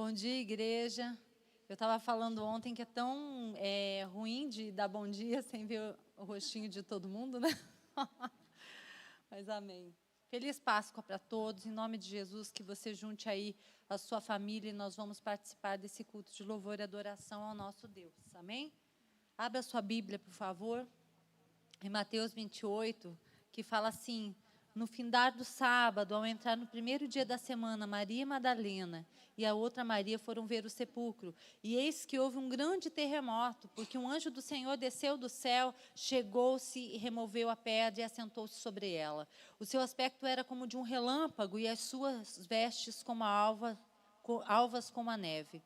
Bom dia, igreja. Eu estava falando ontem que é tão ruim de dar bom dia sem ver o rostinho de todo mundo, né? Mas amém. Feliz Páscoa para todos. Em nome de Jesus, que você junte aí a sua família e nós vamos participar desse culto de louvor e adoração ao nosso Deus. Amém? Abra sua Bíblia, por favor. Em Mateus 28, que fala assim: no findar do sábado, ao entrar no primeiro dia da semana, Maria Madalena e a outra Maria foram ver o sepulcro. E eis que houve um grande terremoto, porque um anjo do Senhor desceu do céu, chegou-se e removeu a pedra e assentou-se sobre ela. O seu aspecto era como de um relâmpago e as suas vestes como alvas como a neve.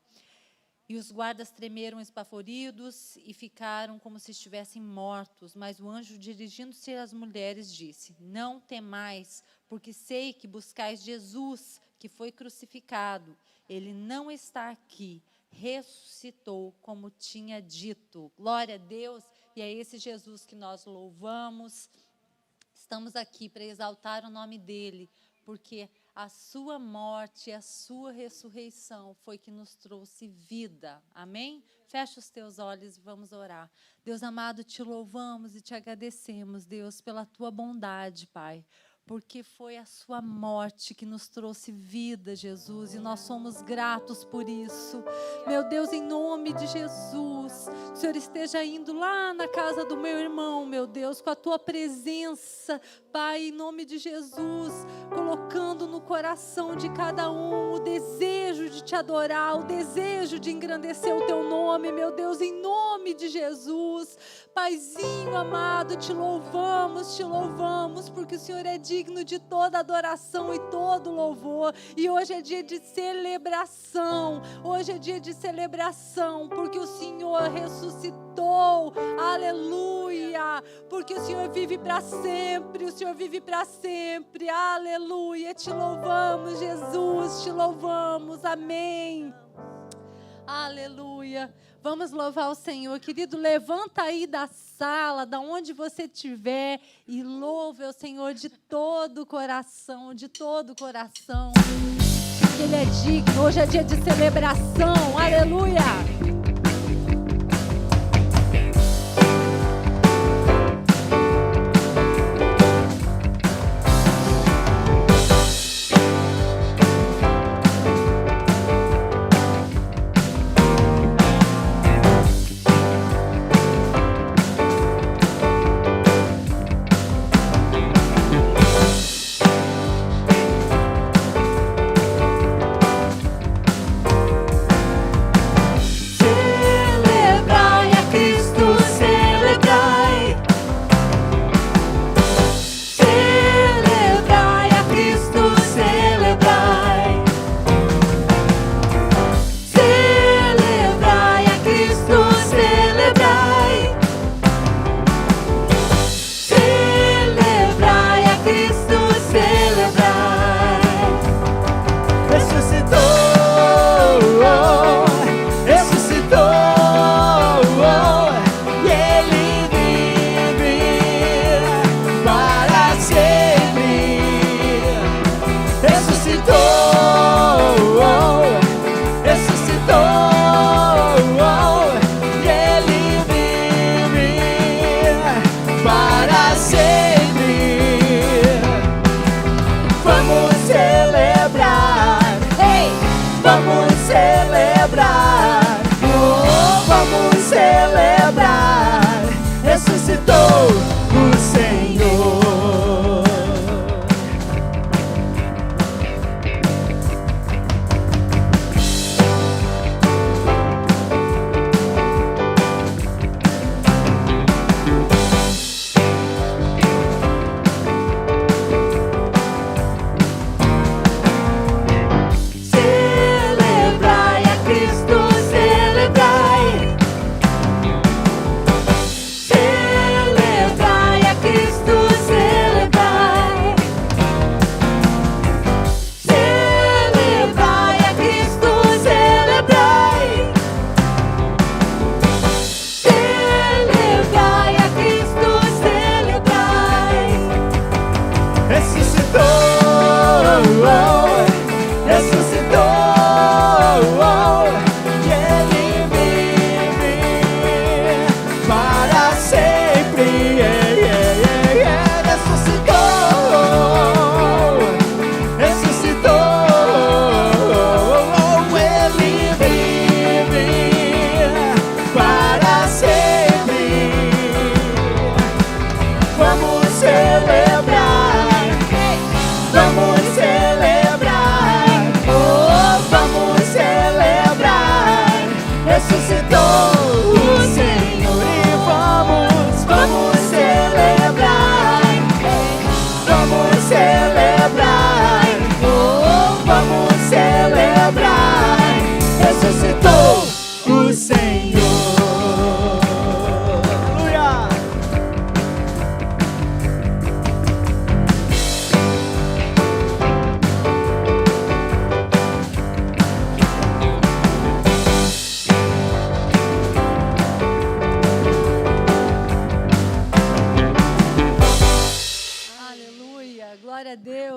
E os guardas tremeram esbaforidos e ficaram como se estivessem mortos. Mas o anjo, dirigindo-se às mulheres, disse: não temais, porque sei que buscais Jesus, que foi crucificado. Ele não está aqui, ressuscitou, como tinha dito. Glória a Deus, e é esse Jesus que nós louvamos. Estamos aqui para exaltar o nome dele, porque a sua morte e a sua ressurreição foi que nos trouxe vida. Amém? Fecha os teus olhos e vamos orar. Deus amado, te louvamos e te agradecemos, Deus, pela tua bondade, Pai. Porque foi a sua morte que nos trouxe vida, Jesus, e nós somos gratos por isso. Meu Deus, em nome de Jesus, o Senhor esteja indo lá na casa do meu irmão, meu Deus, com a tua presença, Pai, em nome de Jesus, colocando no coração de cada um o desejo de te adorar, o desejo de engrandecer o teu nome, meu Deus, em nome de Jesus. Paizinho amado, te louvamos, porque o Senhor é digno de toda adoração e todo louvor. E hoje é dia de celebração, porque o Senhor ressuscitou, aleluia, porque o Senhor vive para sempre, aleluia. Te louvamos, Jesus, te louvamos, amém. Aleluia. Vamos louvar o Senhor. Querido, levanta aí da sala, da onde você estiver, e louve o Senhor de todo o coração, Ele é digno. Hoje é dia de celebração. Aleluia.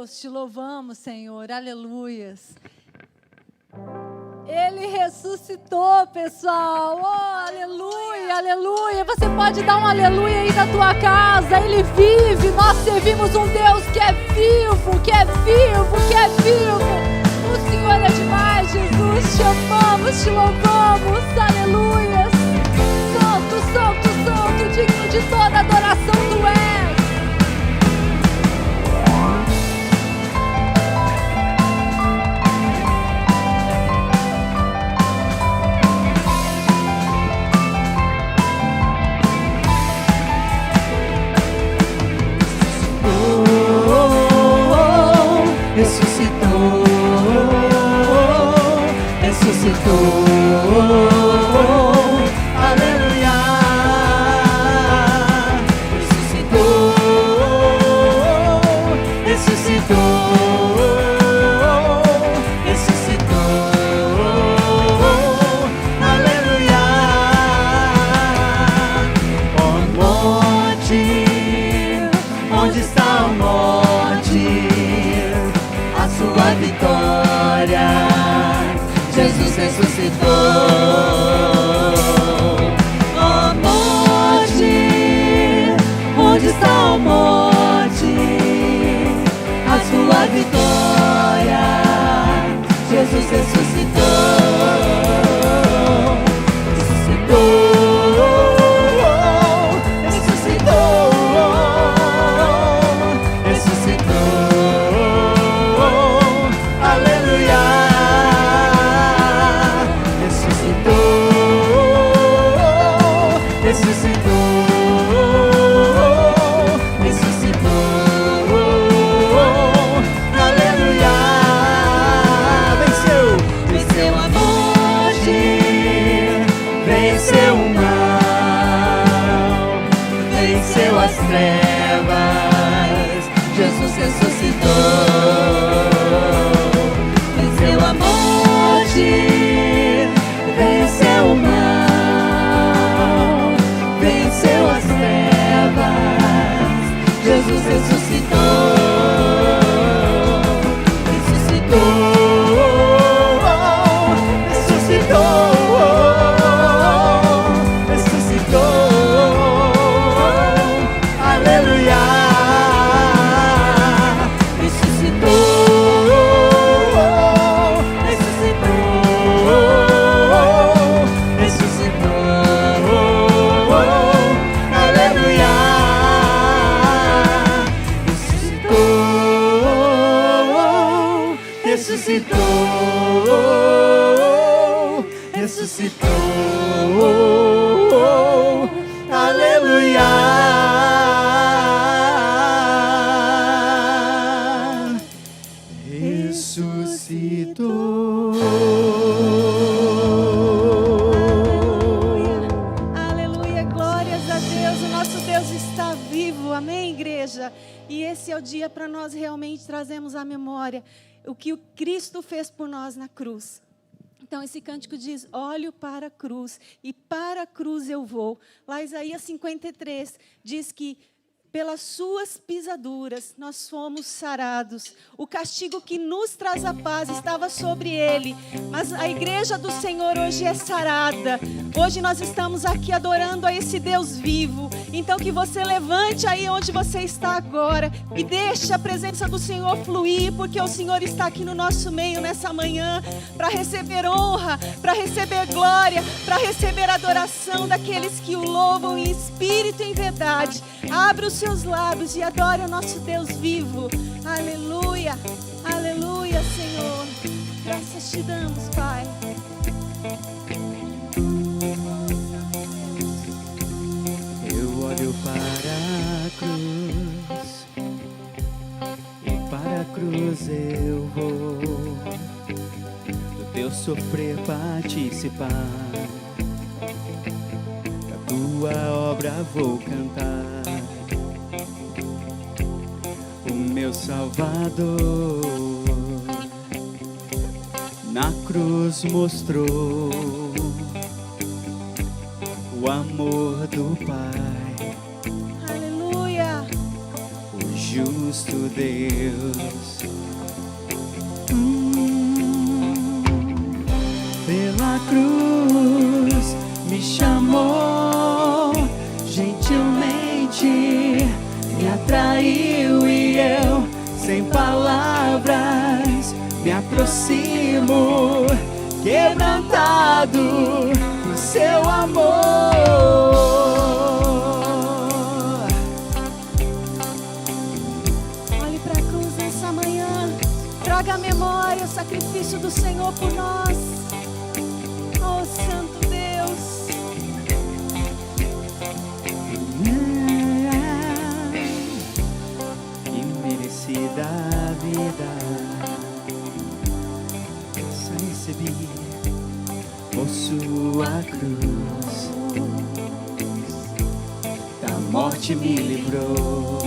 Deus, te louvamos, Senhor, aleluias. Ele ressuscitou, pessoal, oh, aleluia, aleluia. Você pode dar um aleluia aí na tua casa, Ele vive. Nós servimos um Deus que é vivo, que é vivo, que é vivo. O Senhor é demais, Jesus, te amamos, te louvamos, aleluias. Santo, santo, santo, digno de toda adoração tu és. Ressuscitou, ressuscitou, aleluia. Ressuscitou, ressuscitou, ressuscitou, aleluia. Ó morte, onde está a morte? Sua vitória, Jesus ressuscitou. Ó morte, onde está a morte? A sua vitória, Jesus ressuscitou. Para nós realmente trazemos à memória o que o Cristo fez por nós na cruz. Então esse cântico diz: olho para a cruz e para a cruz eu vou. Lá Isaías 53 diz que pelas suas pisaduras nós fomos sarados. O castigo que nos traz a paz estava sobre ele. Mas a igreja do Senhor hoje é sarada. Hoje nós estamos aqui adorando a esse Deus vivo. Então que você levante aí onde você está agora e deixe a presença do Senhor fluir, porque o Senhor está aqui no nosso meio nessa manhã para receber honra, para receber glória, para receber adoração daqueles que o louvam em espírito e em verdade. Abre os seus lábios e adore o nosso Deus vivo. Aleluia, aleluia, Senhor. Graças te damos, Pai. Eu olho para a cruz e para a cruz eu vou do teu sofrer participar, da tua obra vou cantar. O meu Salvador na cruz mostrou o amor do Pai. Aleluia. O justo Deus. Pela cruz me chamou, gentilmente me atraiu e eu, sem palavras, me aproximo, quebrantado por seu amor. Olhe para a cruz nessa manhã, traga à memória o sacrifício do Senhor por nós. Oh, Santo Deus. Imerecida vida, só recebi por sua cruz. Da morte me livrou,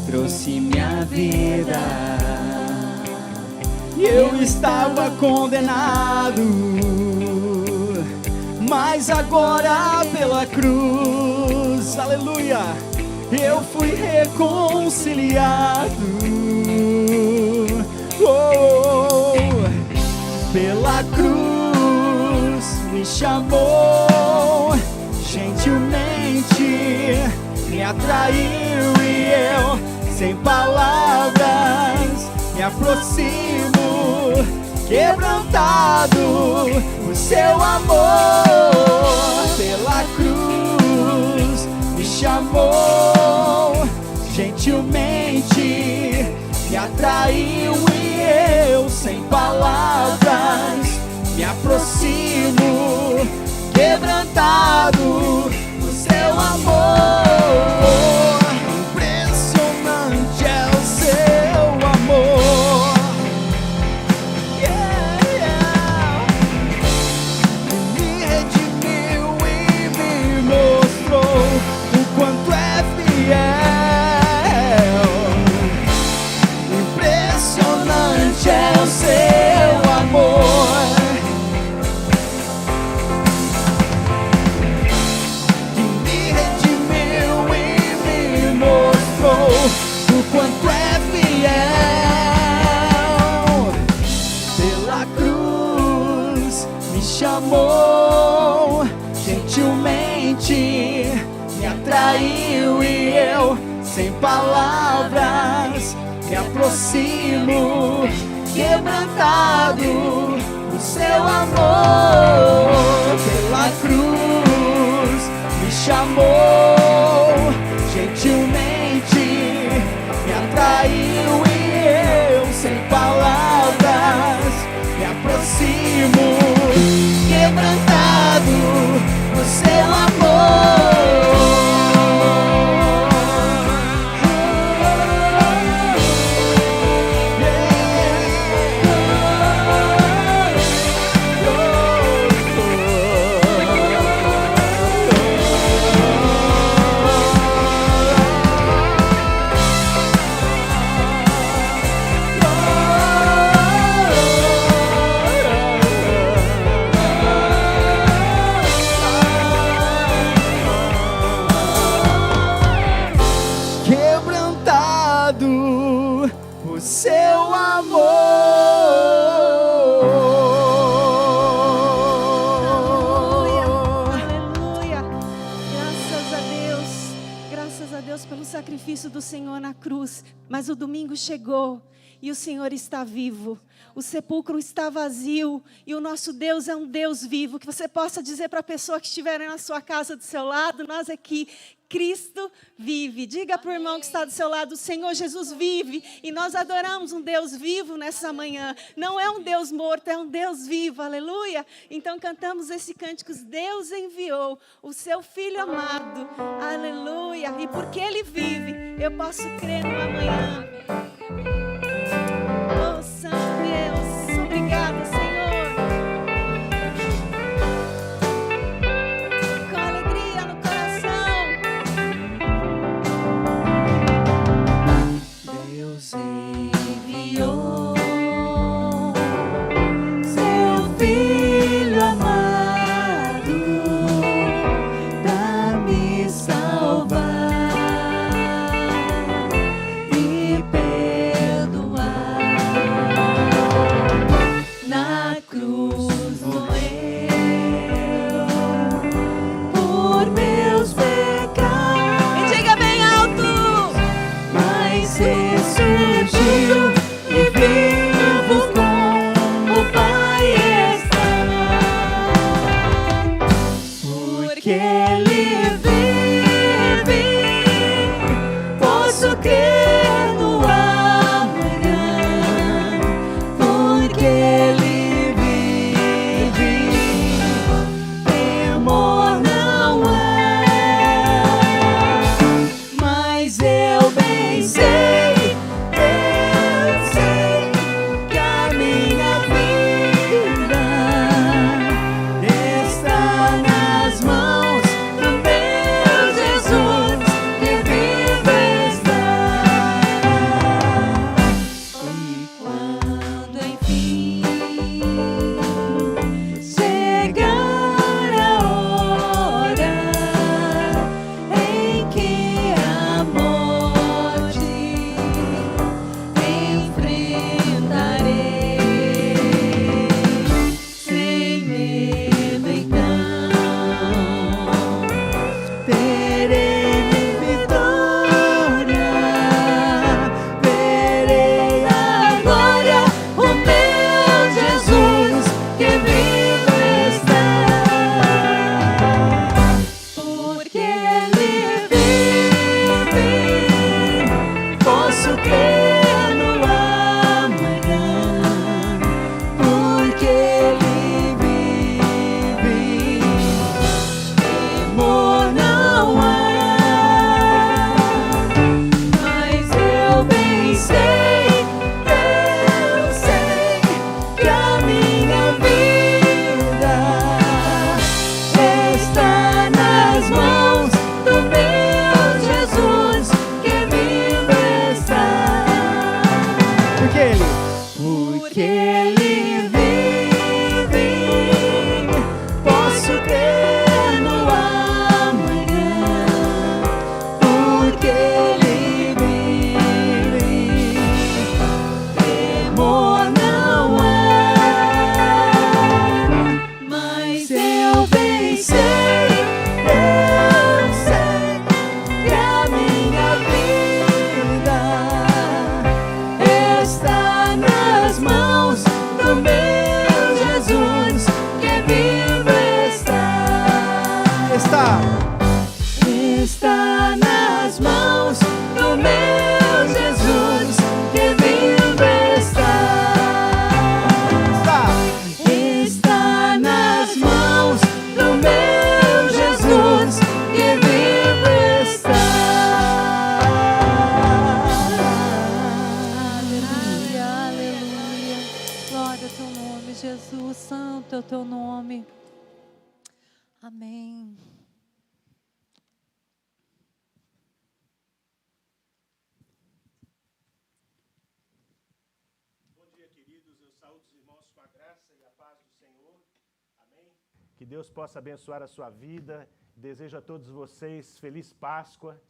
trouxe minha vida. Eu estava condenado, mas agora pela cruz, aleluia, eu fui reconciliado. Oh, pela cruz me chamou, gentilmente me atraiu e eu, sem palavras, me aproximo, quebrantado por seu amor. Pela cruz me chamou, gentilmente me atraiu e eu, sem palavras, me aproximo, quebrantado por seu amor. Impressionante é o seu amor. Me redimiu e me mostrou o quanto é fiel. Impressionante é o seu amor. Que me redimiu e me mostrou o quanto é fiel. Pela cruz me chamou, gentilmente me atraiu e eu, sem palavras, me aproximo, quebrantado por seu amor. Pela cruz me chamou, gentilmente me atraiu e eu, sem palavras, me aproximo, quebrantado por seu amor. Quebrantado por seu amor. Aleluia. Graças a Deus pelo sacrifício do Senhor na cruz. Mas o domingo chegou e o Senhor está vivo. O sepulcro está vazio e o nosso Deus é um Deus vivo. Que você possa dizer para a pessoa que estiver na sua casa do seu lado, nós aqui, Cristo vive. Diga para o irmão que está do seu lado, o Senhor Jesus vive. E nós adoramos um Deus vivo nessa manhã. Não é um Deus morto, é um Deus vivo. Aleluia. Então cantamos esse cântico. Deus enviou o seu Filho amado. Aleluia. E porque Ele vive, eu posso crer no amanhã. Oh, Santo Deus, obrigada, Senhor. Com alegria no coração. Deus enviou seu Filho amado pra me salvar. porque Ele vive, posso crer no amanhã, porque Ele vive, temor não há, mas eu bem sei, que a minha vida está nas mãos do meu Jesus, que vive está. E quando enfim chegar a hora em que a morte enfrentarei, sem medo então terei vitória, verei agora o meu Jesus, que vivo está, porque Ele vive, posso crer no amanhã, porque Ele vive, temor não há, mas eu bem sei, que a minha vida está nas mãos do meu Jesus, que vive está. Porque Ele vive, posso crer no amanhã, porque Ele vive, temor não há, mas eu bem sei, que a minha vida está nas mãos do meu Jesus, que vive está. Está nas mãos do meu Jesus, que vive está. Está nas mãos do meu Jesus, que vive está. Aleluia, aleluia. Glória ao teu nome, Jesus. Santo é o teu nome. Amém. Bom dia, queridos. Eu saúdo os irmãos com a graça e a paz do Senhor. Amém? Que Deus possa abençoar a sua vida. Desejo a todos vocês feliz Páscoa.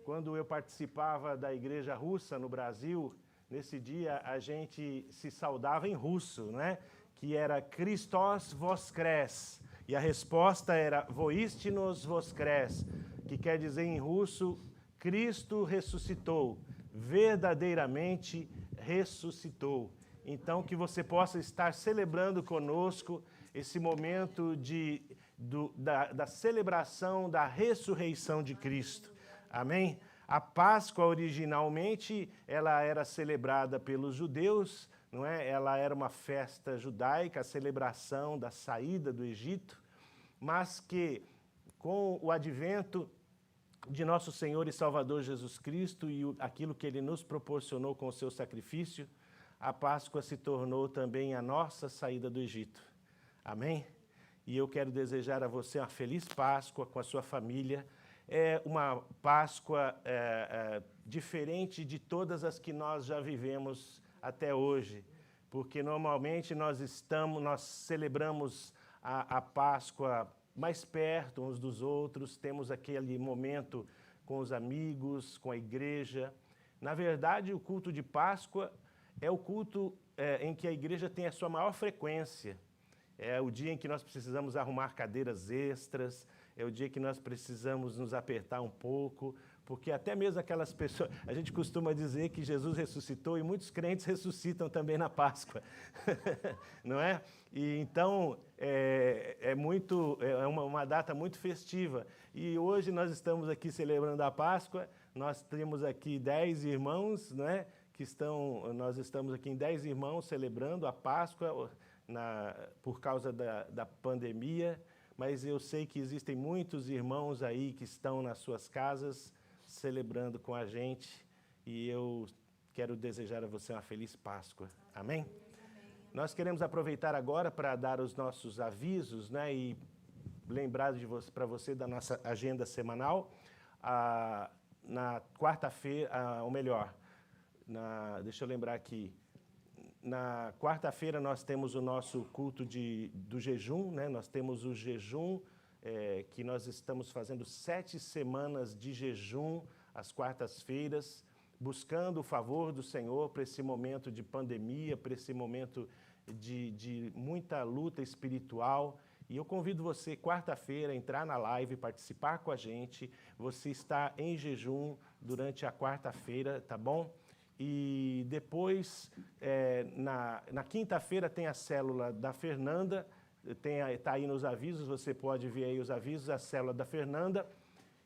Quando eu participava da igreja russa no Brasil, nesse dia a gente se saudava em russo, né? Que era Christos voskres. E a resposta era Voistinos voskres, que quer dizer em russo, Cristo ressuscitou, verdadeiramente ressuscitou. Então, que você possa estar celebrando conosco esse momento da celebração da ressurreição de Cristo. Amém? A Páscoa, originalmente, ela era celebrada pelos judeus, não é? Ela era uma festa judaica, a celebração da saída do Egito, mas que, com o advento de nosso Senhor e Salvador Jesus Cristo e aquilo que Ele nos proporcionou com o seu sacrifício, a Páscoa se tornou também a nossa saída do Egito. Amém? E eu quero desejar a você uma feliz Páscoa com a sua família. É uma Páscoa diferente de todas as que nós já vivemos até hoje, porque normalmente nós celebramos a Páscoa mais perto uns dos outros, temos aquele momento com os amigos, com a igreja. Na verdade, o culto de Páscoa é o culto em que a igreja tem a sua maior frequência. É o dia em que nós precisamos arrumar cadeiras extras, é o dia que nós precisamos nos apertar um pouco, Porque até mesmo aquelas pessoas, a gente costuma dizer que Jesus ressuscitou e muitos crentes ressuscitam também na Páscoa, não é? E então é uma data muito festiva. E hoje nós estamos aqui celebrando a Páscoa. Nós temos aqui 10 irmãos, não é? Nós estamos aqui em 10 irmãos celebrando a Páscoa por causa da pandemia. Mas eu sei que existem muitos irmãos aí que estão nas suas casas celebrando com a gente, e eu quero desejar a você uma feliz Páscoa. Amém? Amém. Nós queremos aproveitar agora para dar os nossos avisos, né, e lembrar para você da nossa agenda semanal. Na quarta-feira, ou melhor, deixa eu lembrar aqui, na quarta-feira nós temos o nosso culto do jejum, né? Nós temos o jejum, que nós estamos fazendo 7 semanas de jejum às quartas-feiras, buscando o favor do Senhor para esse momento de pandemia, para esse momento de muita luta espiritual. E eu convido você, quarta-feira, a entrar na live, participar com a gente. Você está em jejum durante a quarta-feira, tá bom? E depois, na quinta-feira, tem a célula da Fernanda. Está aí nos avisos, você pode ver aí os avisos, a célula da Fernanda.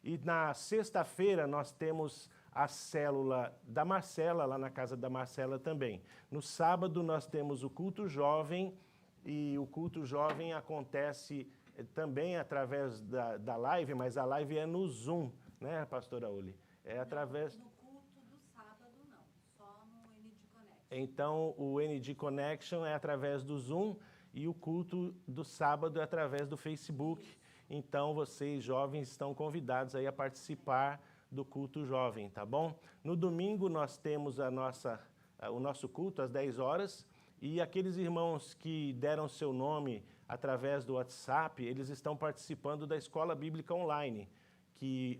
E na sexta-feira nós temos a célula da Marcela, lá na casa da Marcela também. No sábado nós temos o culto jovem, e o culto jovem acontece também através da live, mas a live é no Zoom, né, pastora Uli? É através... No culto do sábado, não, só no ND Connection. Então, o ND Connection é através do Zoom, e o culto do sábado é através do Facebook. Então, vocês jovens estão convidados aí a participar do culto jovem, tá bom? No domingo nós temos o nosso culto às 10 horas, e aqueles irmãos que deram seu nome através do WhatsApp, eles estão participando da Escola Bíblica Online, que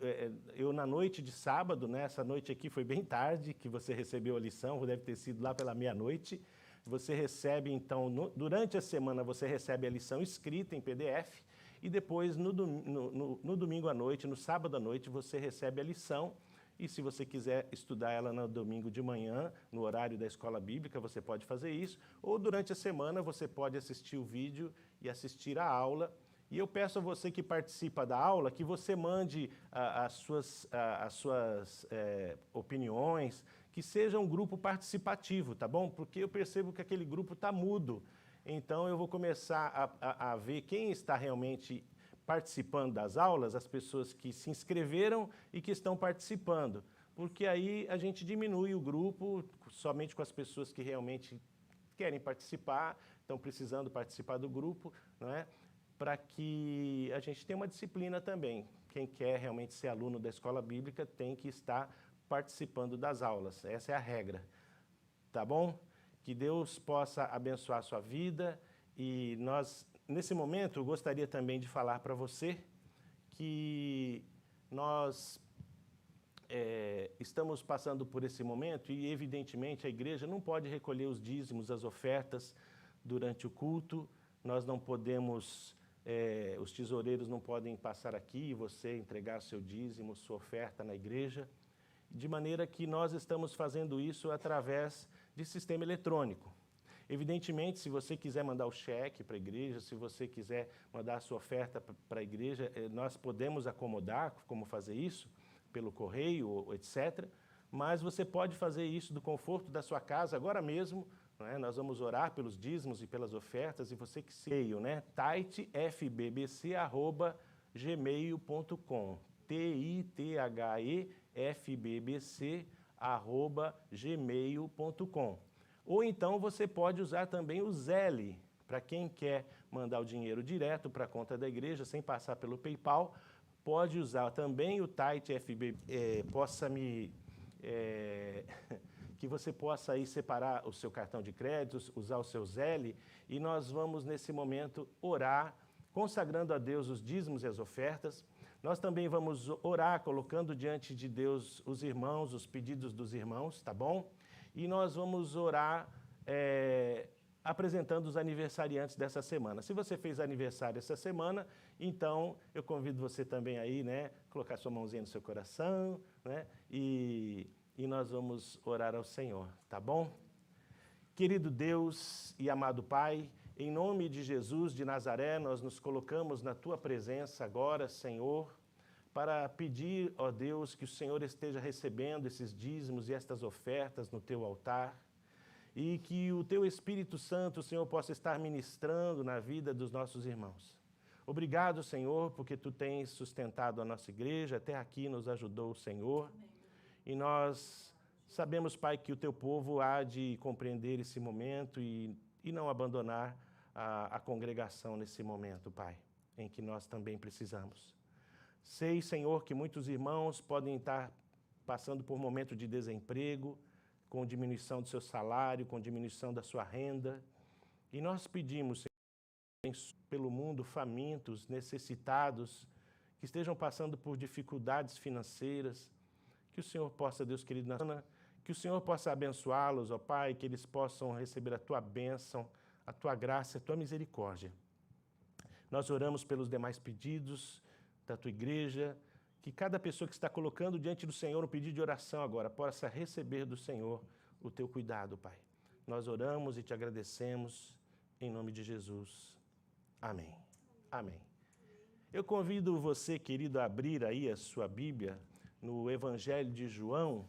eu na noite de sábado, né, essa noite aqui foi bem tarde que você recebeu a lição, deve ter sido lá pela meia-noite. Você recebe, então, durante a semana, você recebe a lição escrita em PDF, e depois, no domingo à noite, no sábado à noite, você recebe a lição, e se você quiser estudar ela no domingo de manhã, no horário da escola bíblica, você pode fazer isso, ou durante a semana você pode assistir o vídeo e assistir a aula. E eu peço a você que participa da aula, que você mande as suas opiniões, que seja um grupo participativo, tá bom? Porque eu percebo que aquele grupo está mudo. Então, eu vou começar a ver quem está realmente participando das aulas, as pessoas que se inscreveram e que estão participando. Porque aí a gente diminui o grupo somente com as pessoas que realmente querem participar, estão precisando participar do grupo, não é? Para que a gente tenha uma disciplina também. Quem quer realmente ser aluno da escola bíblica tem que estar participando das aulas. Essa é a regra. Tá bom? Que Deus possa abençoar a sua vida. E nós, nesse momento, eu gostaria também de falar para você que nós estamos passando por esse momento e, evidentemente, a igreja não pode recolher os dízimos, as ofertas durante o culto. Nós não podemos... os tesoureiros não podem passar aqui e você entregar seu dízimo, sua oferta na igreja, de maneira que nós estamos fazendo isso através de sistema eletrônico. Evidentemente, se você quiser mandar o cheque para a igreja, se você quiser mandar a sua oferta para a igreja, nós podemos acomodar como fazer isso, pelo correio, etc. Mas você pode fazer isso do conforto da sua casa agora mesmo. Nós vamos orar pelos dízimos e pelas ofertas, e você que seio, né? tithefbbc@gmail.com, tithefbbc@gmail.com. Ou então você pode usar também o Zelle, para quem quer mandar o dinheiro direto para a conta da igreja, sem passar pelo PayPal, pode usar também o tithefbbc, que você possa aí separar o seu cartão de créditos, usar o seu Zelle, e nós vamos, nesse momento, orar, consagrando a Deus os dízimos e as ofertas. Nós também vamos orar, colocando diante de Deus os irmãos, os pedidos dos irmãos, tá bom? E nós vamos orar apresentando os aniversariantes dessa semana. Se você fez aniversário essa semana, então eu convido você também aí, né, colocar sua mãozinha no seu coração, né, e nós vamos orar ao Senhor, tá bom? Querido Deus e amado Pai, em nome de Jesus de Nazaré, nós nos colocamos na Tua presença agora, Senhor, para pedir, ó Deus, que o Senhor esteja recebendo esses dízimos e estas ofertas no Teu altar, e que o Teu Espírito Santo, Senhor, possa estar ministrando na vida dos nossos irmãos. Obrigado, Senhor, porque Tu tens sustentado a nossa igreja, até aqui nos ajudou o Senhor, e nós sabemos, Pai, que o Teu povo há de compreender esse momento e não abandonar a congregação nesse momento, Pai, em que nós também precisamos. Sei, Senhor, que muitos irmãos podem estar passando por momento de desemprego, com diminuição do seu salário, com diminuição da sua renda. E nós pedimos, Senhor, pelo mundo, famintos, necessitados, que estejam passando por dificuldades financeiras, que o Senhor possa, Deus querido, que o Senhor possa abençoá-los, ó Pai, que eles possam receber a Tua bênção, a Tua graça, a Tua misericórdia. Nós oramos pelos demais pedidos da Tua igreja, que cada pessoa que está colocando diante do Senhor um pedido de oração agora possa receber do Senhor o Teu cuidado, Pai. Nós oramos e Te agradecemos em nome de Jesus. Amém. Amém. Eu convido você, querido, a abrir aí a sua Bíblia no Evangelho de João,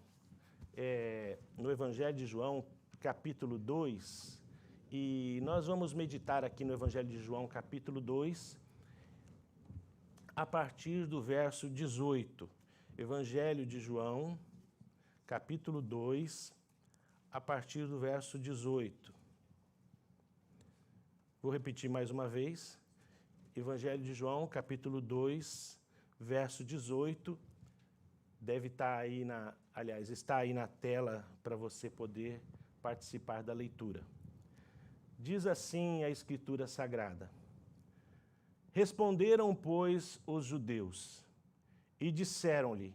capítulo 2, e nós vamos meditar aqui no Evangelho de João, capítulo 2, a partir do verso 18. Evangelho de João, capítulo 2, a partir do verso 18. Vou repetir mais uma vez. Evangelho de João, capítulo 2, verso 18. Deve estar aí está aí na tela para você poder participar da leitura. Diz assim a Escritura Sagrada: Responderam, pois, os judeus e disseram-lhe: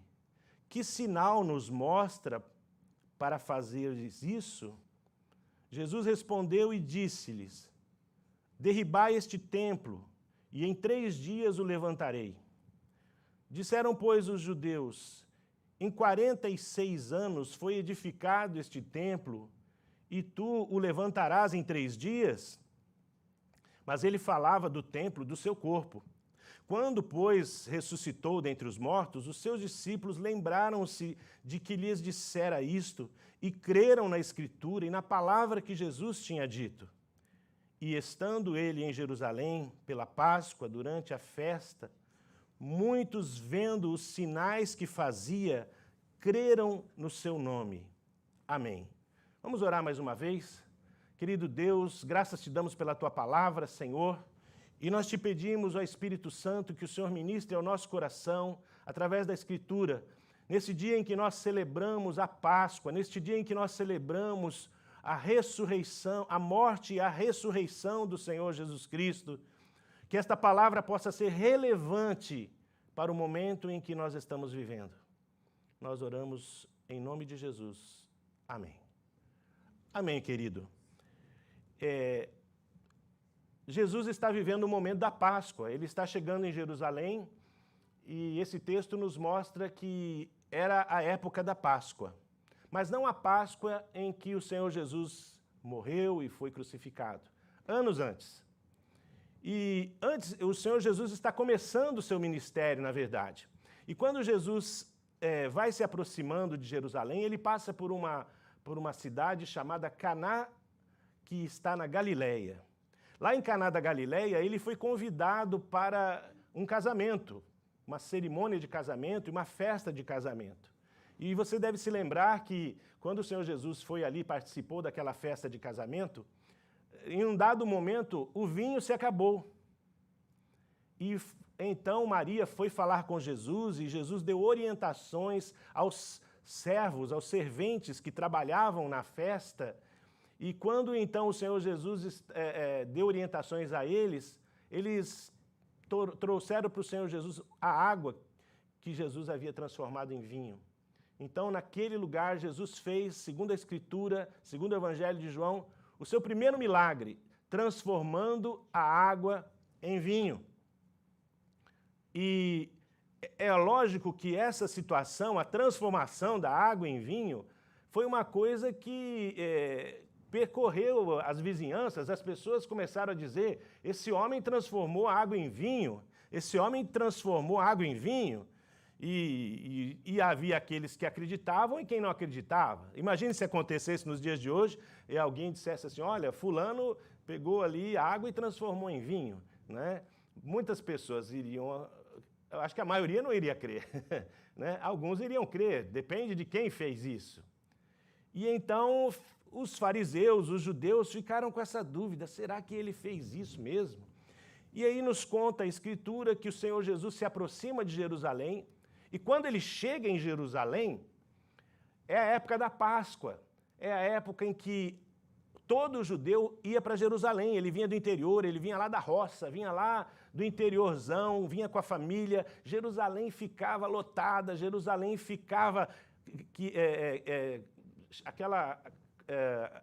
Que sinal nos mostra para fazeres isso? Jesus respondeu e disse-lhes: Derribai este templo, e em 3 dias o levantarei. Disseram, pois, os judeus: Em 46 anos foi edificado este templo, e tu o levantarás em 3 dias? Mas ele falava do templo do seu corpo. Quando, pois, ressuscitou dentre os mortos, os seus discípulos lembraram-se de que lhes dissera isto, e creram na Escritura e na palavra que Jesus tinha dito. E estando ele em Jerusalém, pela Páscoa, durante a festa, muitos, vendo os sinais que fazia, creram no seu nome. Amém. Vamos orar mais uma vez? Querido Deus, graças te damos pela Tua palavra, Senhor, e nós te pedimos, ó Espírito Santo, que o Senhor ministre ao nosso coração, através da Escritura, nesse dia em que nós celebramos a Páscoa, neste dia em que nós celebramos a ressurreição, a morte e a ressurreição do Senhor Jesus Cristo, que esta palavra possa ser relevante para o momento em que nós estamos vivendo. Nós oramos em nome de Jesus. Amém. Amém, querido. Jesus está vivendo o momento da Páscoa. Ele está chegando em Jerusalém e esse texto nos mostra que era a época da Páscoa. Mas não a Páscoa em que o Senhor Jesus morreu e foi crucificado. Anos antes. E antes, o Senhor Jesus está começando o seu ministério, na verdade. E quando Jesus vai se aproximando de Jerusalém, ele passa por uma cidade chamada Caná, que está na Galileia. Lá em Caná da Galileia, ele foi convidado para um casamento, uma cerimônia de casamento e uma festa de casamento. E você deve se lembrar que, quando o Senhor Jesus foi ali e participou daquela festa de casamento, em um dado momento, o vinho se acabou. E então Maria foi falar com Jesus e Jesus deu orientações aos servos, aos serventes que trabalhavam na festa. E quando então o Senhor Jesus deu orientações a eles, eles trouxeram para o Senhor Jesus a água que Jesus havia transformado em vinho. Então, naquele lugar, Jesus fez, segundo a Escritura, segundo o Evangelho de João, o seu primeiro milagre, transformando a água em vinho. E é lógico que essa situação, a transformação da água em vinho, foi uma coisa que percorreu as vizinhanças, as pessoas começaram a dizer, esse homem transformou a água em vinho, esse homem transformou a água em vinho, e havia aqueles que acreditavam e quem não acreditava. Imagine se acontecesse nos dias de hoje e alguém dissesse assim, olha, fulano pegou ali água e transformou em vinho, né? Muitas pessoas iriam, eu acho que a maioria não iria crer, né? Alguns iriam crer, depende de quem fez isso. E então os fariseus, os judeus ficaram com essa dúvida, será que ele fez isso mesmo? E aí nos conta a Escritura que o Senhor Jesus se aproxima de Jerusalém, e quando ele chega em Jerusalém, é a época da Páscoa, é a época em que todo judeu ia para Jerusalém, ele vinha do interior, ele vinha lá da roça, vinha lá do interiorzão, vinha com a família, Jerusalém ficava lotada, Jerusalém ficava aquela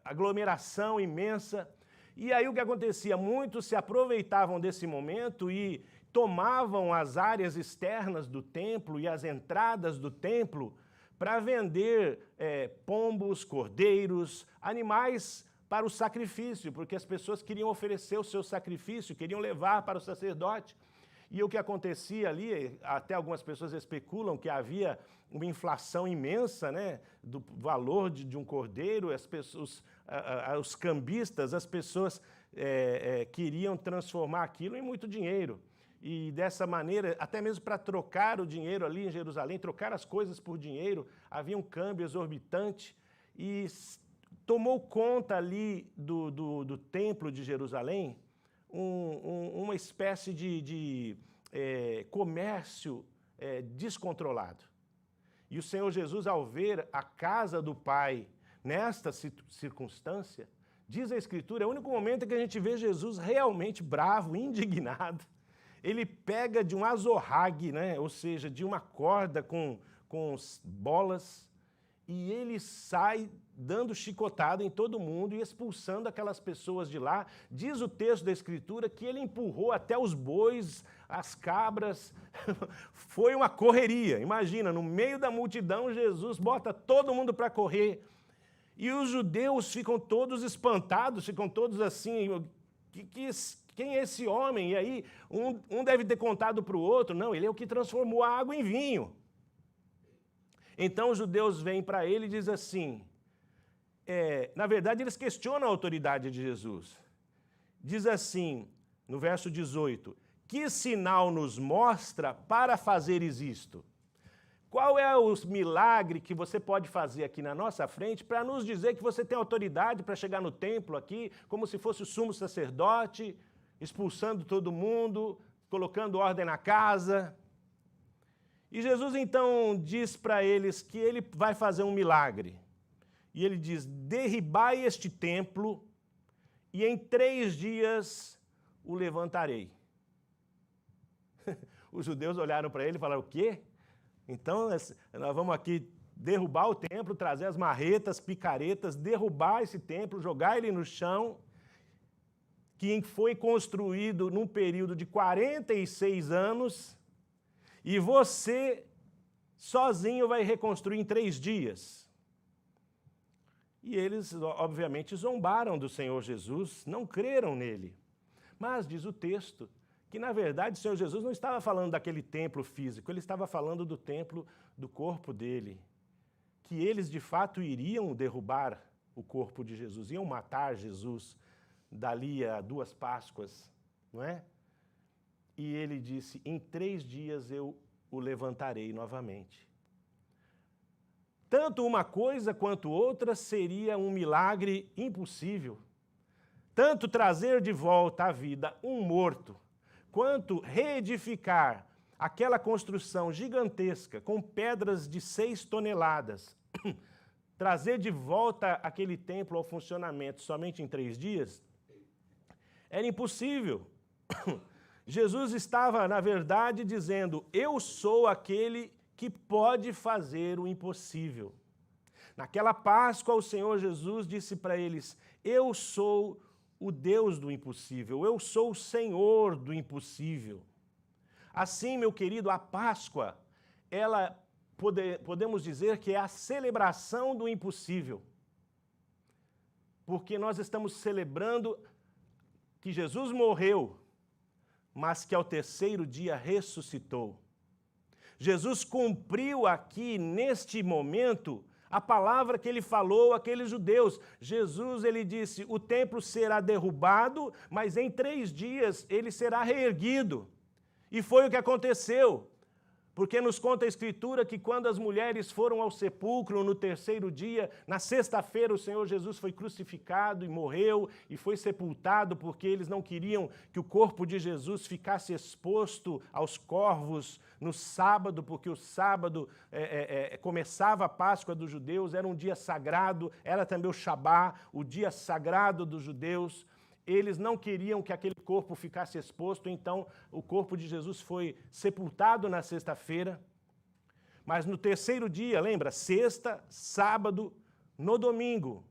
aglomeração imensa. E aí o que acontecia? Muitos se aproveitavam desse momento e tomavam as áreas externas do templo e as entradas do templo para vender pombos, cordeiros, animais para o sacrifício, porque as pessoas queriam oferecer o seu sacrifício, queriam levar para o sacerdote. E o que acontecia ali, até algumas pessoas especulam que havia uma inflação imensa, né, do valor de um cordeiro, as pessoas, os cambistas, as pessoas queriam transformar aquilo em muito dinheiro. E dessa maneira, até mesmo para trocar o dinheiro ali em Jerusalém, trocar as coisas por dinheiro, havia um câmbio exorbitante e tomou conta ali do templo de Jerusalém uma espécie de comércio descontrolado. E o Senhor Jesus, ao ver a casa do Pai nesta circunstância, diz a Escritura, é o único momento em que a gente vê Jesus realmente bravo, indignado. Ele pega de um azorrague, né? Ou seja, de uma corda com bolas, e ele sai dando chicotada em todo mundo e expulsando aquelas pessoas de lá. Diz o texto da Escritura que ele empurrou até os bois, as cabras. Foi uma correria. Imagina, no meio da multidão, Jesus bota todo mundo para correr. E os judeus ficam todos espantados, ficam todos assim, quem é esse homem? E aí, um deve ter contado para o outro, não, ele é o que transformou a água em vinho. Então os judeus vêm para ele e dizem assim, na verdade eles questionam a autoridade de Jesus. Diz assim, no verso 18, que sinal nos mostra para fazeres isto? Qual é o milagre que você pode fazer aqui na nossa frente para nos dizer que você tem autoridade para chegar no templo aqui, como se fosse o sumo sacerdote, expulsando todo mundo, colocando ordem na casa? E Jesus então diz para eles que ele vai fazer um milagre. E ele diz, derribai este templo e em 3 dias o levantarei. Os judeus olharam para ele e falaram, o quê? Então nós vamos aqui derrubar o templo, trazer as marretas, picaretas, derrubar esse templo, jogar ele no chão, que foi construído num período de 46 anos, e você sozinho vai reconstruir em 3 dias. E eles, obviamente, zombaram do Senhor Jesus, não creram nele. Mas, diz o texto, que na verdade o Senhor Jesus não estava falando daquele templo físico, ele estava falando do templo do corpo dele. Que eles, de fato, iriam derrubar o corpo de Jesus, iam matar Jesus dali a 2 Páscoas, não é? E ele disse, em 3 dias eu o levantarei novamente. Tanto uma coisa quanto outra seria um milagre impossível. Tanto trazer de volta à vida um morto, quanto reedificar aquela construção gigantesca com pedras de 6 toneladas, trazer de volta aquele templo ao funcionamento somente em 3 dias, era impossível. Jesus estava, na verdade, dizendo, eu sou aquele que pode fazer o impossível. Naquela Páscoa, o Senhor Jesus disse para eles, Eu sou o Deus do impossível, eu sou o Senhor do impossível. Assim, meu querido, a Páscoa, ela podemos dizer que é a celebração do impossível. Porque nós estamos celebrando que Jesus morreu, mas que ao terceiro dia ressuscitou. Jesus cumpriu aqui, neste momento, a palavra que ele falou àqueles judeus. Jesus, ele disse, o templo será derrubado, mas em 3 dias ele será reerguido. E foi o que aconteceu. Porque nos conta a Escritura que quando as mulheres foram ao sepulcro no terceiro dia, na sexta-feira o Senhor Jesus foi crucificado e morreu e foi sepultado porque eles não queriam que o corpo de Jesus ficasse exposto aos corvos no sábado, porque o sábado começava a Páscoa dos judeus, era um dia sagrado, era também o Shabá, o dia sagrado dos judeus. Eles não queriam que aquele corpo ficasse exposto, então o corpo de Jesus foi sepultado na sexta-feira. Mas no terceiro dia, lembra? Sexta, sábado, no domingo,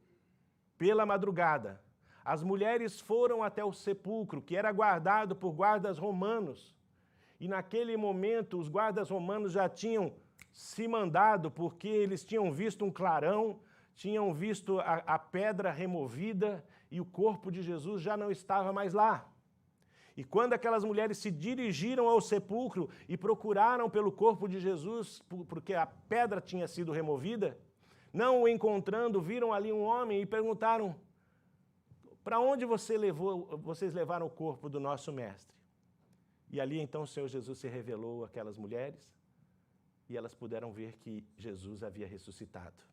pela madrugada, as mulheres foram até o sepulcro, que era guardado por guardas romanos. E naquele momento os guardas romanos já tinham se mandado, porque eles tinham visto um clarão, tinham visto a pedra removida e o corpo de Jesus já não estava mais lá. E quando aquelas mulheres se dirigiram ao sepulcro e procuraram pelo corpo de Jesus, porque a pedra tinha sido removida, não o encontrando, viram ali um homem e perguntaram, para onde vocês levaram o corpo do nosso mestre? E ali então o Senhor Jesus se revelou àquelas mulheres e elas puderam ver que Jesus havia ressuscitado.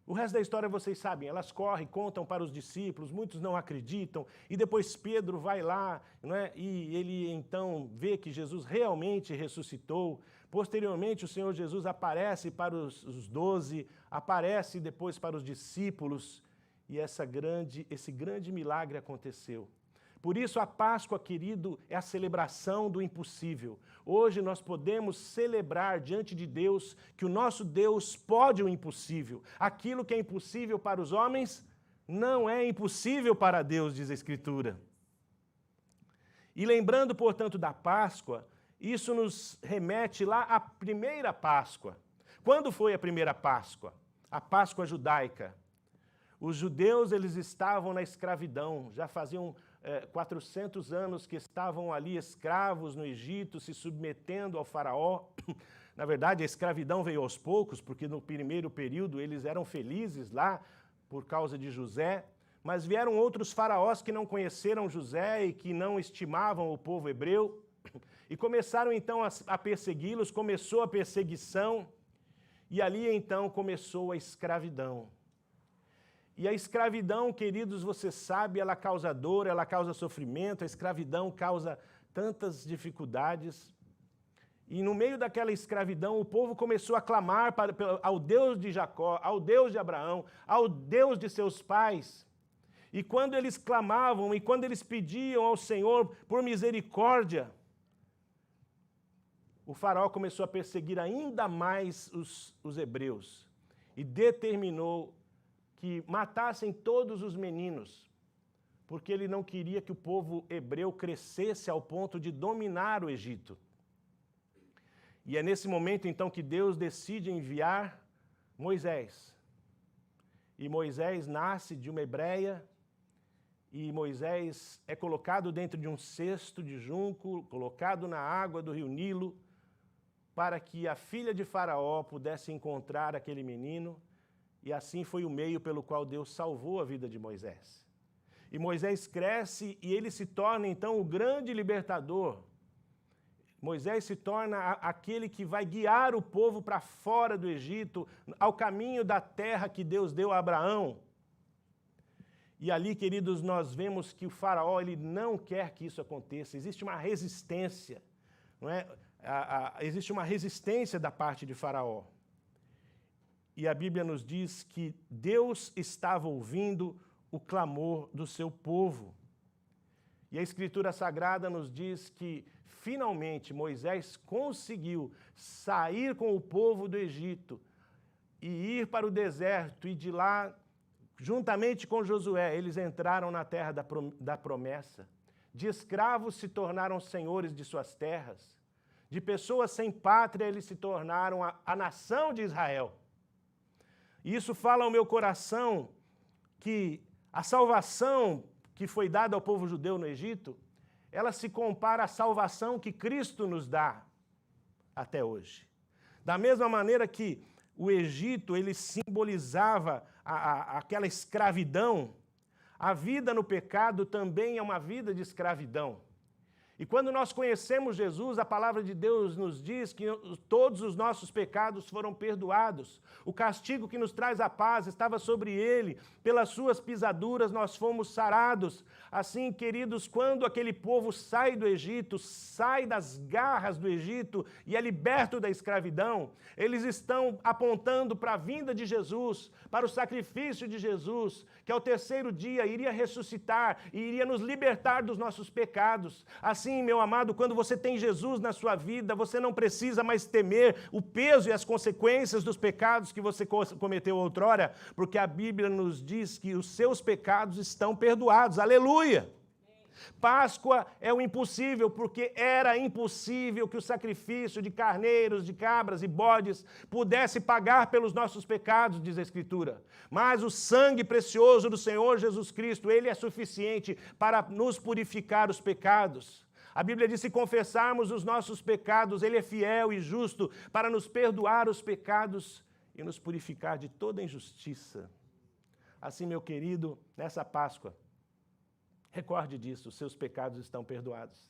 O resto da história vocês sabem, elas correm, contam para os discípulos, muitos não acreditam, e depois Pedro vai lá, não é? E ele então vê que Jesus realmente ressuscitou. Posteriormente o Senhor Jesus aparece para os 12, aparece depois para os discípulos, e esse grande milagre aconteceu. Por isso a Páscoa, querido, é a celebração do impossível. Hoje nós podemos celebrar diante de Deus que o nosso Deus pode o impossível. Aquilo que é impossível para os homens não é impossível para Deus, diz a Escritura. E lembrando, portanto, da Páscoa, isso nos remete lá à primeira Páscoa. Quando foi a primeira Páscoa? A Páscoa judaica. Os judeus, eles estavam na escravidão, já faziam 400 anos que estavam ali escravos no Egito, se submetendo ao faraó. Na verdade, a escravidão veio aos poucos, porque no primeiro período eles eram felizes lá por causa de José, mas vieram outros faraós que não conheceram José e que não estimavam o povo hebreu, e começaram então a persegui-los, começou a perseguição, e ali então começou a escravidão. E a escravidão, queridos, você sabe, ela causa dor, ela causa sofrimento, a escravidão causa tantas dificuldades. E no meio daquela escravidão, o povo começou a clamar ao Deus de Jacó, ao Deus de Abraão, ao Deus de seus pais. E quando eles clamavam e quando eles pediam ao Senhor por misericórdia, o faraó começou a perseguir ainda mais os hebreus e determinou que matassem todos os meninos, porque ele não queria que o povo hebreu crescesse ao ponto de dominar o Egito. E é nesse momento, então, que Deus decide enviar Moisés. E Moisés nasce de uma hebreia, e Moisés é colocado dentro de um cesto de junco, colocado na água do rio Nilo, para que a filha de Faraó pudesse encontrar aquele menino. E assim foi o meio pelo qual Deus salvou a vida de Moisés. E Moisés cresce e ele se torna, então, o grande libertador. Moisés se torna aquele que vai guiar o povo para fora do Egito, ao caminho da terra que Deus deu a Abraão. E ali, queridos, nós vemos que o faraó ele não quer que isso aconteça. Existe uma resistência, não é? Existe uma resistência da parte de Faraó. E a Bíblia nos diz que Deus estava ouvindo o clamor do seu povo. E a Escritura Sagrada nos diz que, finalmente, Moisés conseguiu sair com o povo do Egito e ir para o deserto e de lá juntamente com Josué, eles entraram na terra da promessa. De escravos se tornaram senhores de suas terras. De pessoas sem pátria, eles se tornaram a nação de Israel. E isso fala ao meu coração que a salvação que foi dada ao povo judeu no Egito, ela se compara à salvação que Cristo nos dá até hoje. Da mesma maneira que o Egito, ele simbolizava aquela escravidão, a vida no pecado também é uma vida de escravidão. E quando nós conhecemos Jesus, a palavra de Deus nos diz que todos os nossos pecados foram perdoados. O castigo que nos traz a paz estava sobre ele, pelas suas pisaduras nós fomos sarados. Assim, queridos, quando aquele povo sai do Egito, sai das garras do Egito e é liberto da escravidão, eles estão apontando para a vinda de Jesus, para o sacrifício de Jesus, que ao terceiro dia iria ressuscitar e iria nos libertar dos nossos pecados. Assim, meu amado, quando você tem Jesus na sua vida, você não precisa mais temer o peso e as consequências dos pecados que você cometeu outrora, porque a Bíblia nos diz que os seus pecados estão perdoados. Aleluia! Páscoa é o impossível, porque era impossível que o sacrifício de carneiros, de cabras e bodes pudesse pagar pelos nossos pecados, diz a Escritura. Mas o sangue precioso do Senhor Jesus Cristo, ele é suficiente para nos purificar os pecados. A Bíblia diz: se confessarmos os nossos pecados, ele é fiel e justo para nos perdoar os pecados e nos purificar de toda injustiça. Assim, meu querido, nessa Páscoa, recorde disso, os seus pecados estão perdoados.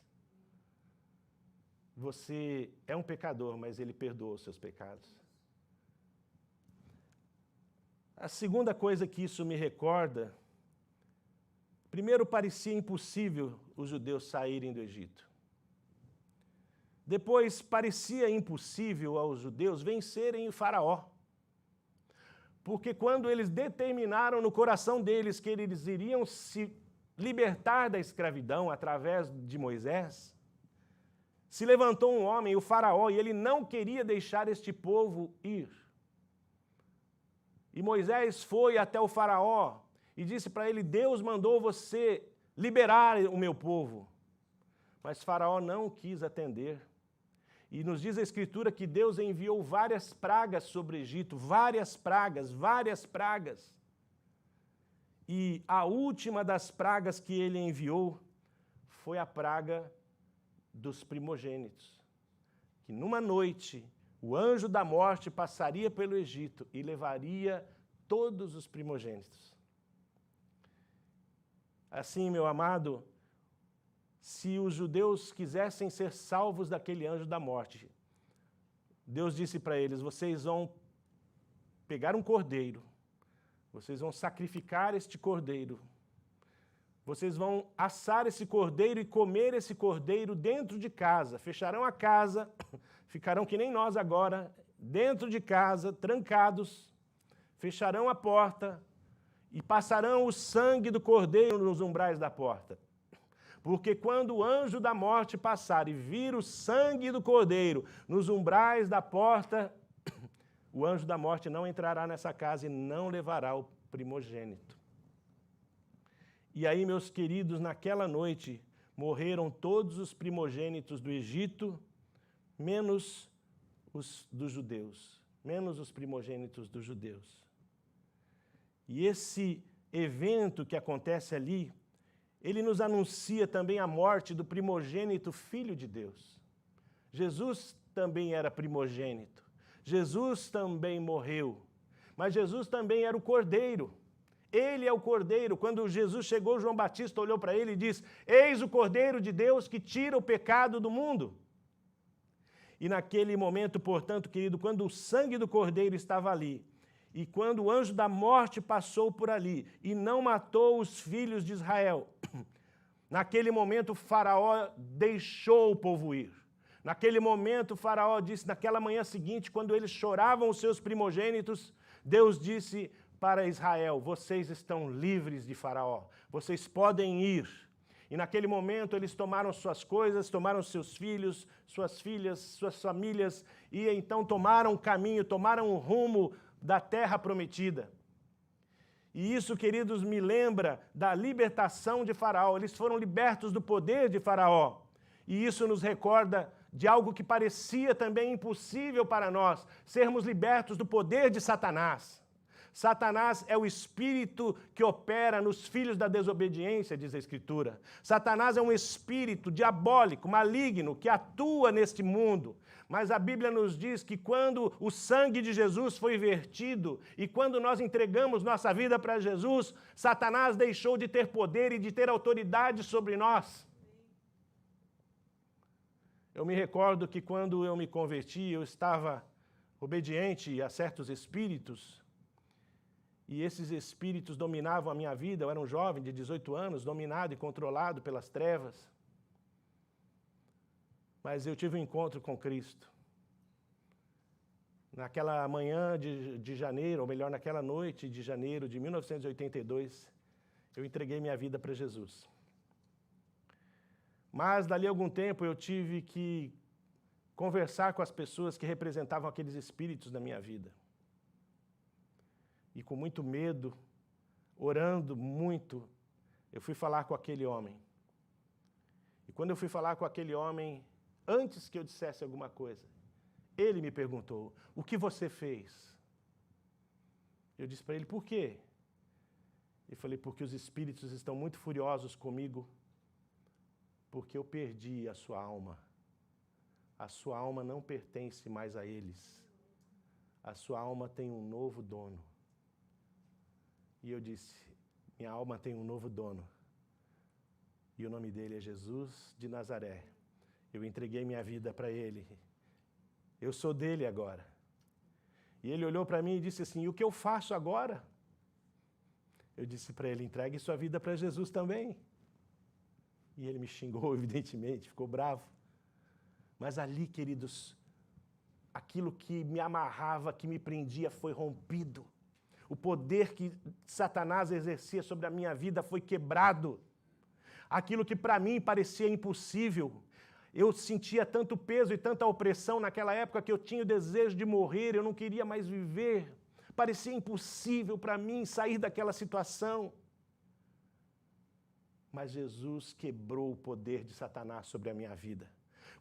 Você é um pecador, mas ele perdoa os seus pecados. A segunda coisa que isso me recorda, primeiro, parecia impossível os judeus saírem do Egito. Depois, parecia impossível aos judeus vencerem o Faraó. Porque quando eles determinaram no coração deles que eles iriam se libertar da escravidão através de Moisés, se levantou um homem, o Faraó, e ele não queria deixar este povo ir. E Moisés foi até o Faraó e disse para ele: Deus mandou você liberar o meu povo. Mas Faraó não quis atender. E nos diz a Escritura que Deus enviou várias pragas sobre o Egito, várias pragas. E a última das pragas que ele enviou foi a praga dos primogênitos. Que numa noite o anjo da morte passaria pelo Egito e levaria todos os primogênitos. Assim, meu amado, se os judeus quisessem ser salvos daquele anjo da morte, Deus disse para eles: vocês vão pegar um cordeiro, vocês vão sacrificar este cordeiro, vocês vão assar esse cordeiro e comer esse cordeiro dentro de casa, fecharão a casa, ficarão que nem nós agora, dentro de casa, trancados, fecharão a porta e passarão o sangue do cordeiro nos umbrais da porta. Porque quando o anjo da morte passar e vir o sangue do cordeiro nos umbrais da porta, o anjo da morte não entrará nessa casa e não levará o primogênito. E aí, meus queridos, naquela noite morreram todos os primogênitos do Egito, menos os dos judeus, menos os primogênitos dos judeus. E esse evento que acontece ali, ele nos anuncia também a morte do primogênito Filho de Deus. Jesus também era primogênito. Jesus também morreu. Mas Jesus também era o Cordeiro. Ele é o Cordeiro. Quando Jesus chegou, João Batista olhou para ele e disse: eis o Cordeiro de Deus que tira o pecado do mundo. E naquele momento, portanto, querido, quando o sangue do Cordeiro estava ali, e quando o anjo da morte passou por ali e não matou os filhos de Israel, naquele momento o Faraó deixou o povo ir. Naquele momento o Faraó disse, naquela manhã seguinte, quando eles choravam os seus primogênitos, Deus disse para Israel: vocês estão livres de Faraó, vocês podem ir. E naquele momento eles tomaram suas coisas, tomaram seus filhos, suas filhas, suas famílias, e então tomaram um caminho, tomaram um rumo da terra prometida. E isso, queridos, me lembra da libertação de Faraó. Eles foram libertos do poder de Faraó. E isso nos recorda de algo que parecia também impossível para nós, sermos libertos do poder de Satanás. Satanás é o espírito que opera nos filhos da desobediência, diz a Escritura. Satanás é um espírito diabólico, maligno, que atua neste mundo. Mas a Bíblia nos diz que quando o sangue de Jesus foi vertido e quando nós entregamos nossa vida para Jesus, Satanás deixou de ter poder e de ter autoridade sobre nós. Eu me recordo que quando eu me converti, eu estava obediente a certos espíritos, e esses espíritos dominavam a minha vida. Eu era um jovem de 18 anos, dominado e controlado pelas trevas. Mas eu tive um encontro com Cristo. Naquela manhã de janeiro, ou melhor, naquela noite de janeiro de 1982, eu entreguei minha vida para Jesus. Mas, dali a algum tempo, eu tive que conversar com as pessoas que representavam aqueles espíritos na minha vida. E com muito medo, orando muito, eu fui falar com aquele homem. E quando eu fui falar com aquele homem, antes que eu dissesse alguma coisa, ele me perguntou: o que você fez? Eu disse para ele: por quê? Eu falei: porque os espíritos estão muito furiosos comigo, porque eu perdi a sua alma. A sua alma não pertence mais a eles. A sua alma tem um novo dono. E eu disse: minha alma tem um novo dono. E o nome dele é Jesus de Nazaré. Eu entreguei minha vida para ele. Eu sou dele agora. E ele olhou para mim e disse assim: e o que eu faço agora? Eu disse para ele: entregue sua vida para Jesus também. E ele me xingou, evidentemente, ficou bravo. Mas ali, queridos, aquilo que me amarrava, que me prendia, foi rompido. O poder que Satanás exercia sobre a minha vida foi quebrado. Aquilo que para mim parecia impossível. Eu sentia tanto peso e tanta opressão naquela época que eu tinha o desejo de morrer, eu não queria mais viver. Parecia impossível para mim sair daquela situação. Mas Jesus quebrou o poder de Satanás sobre a minha vida.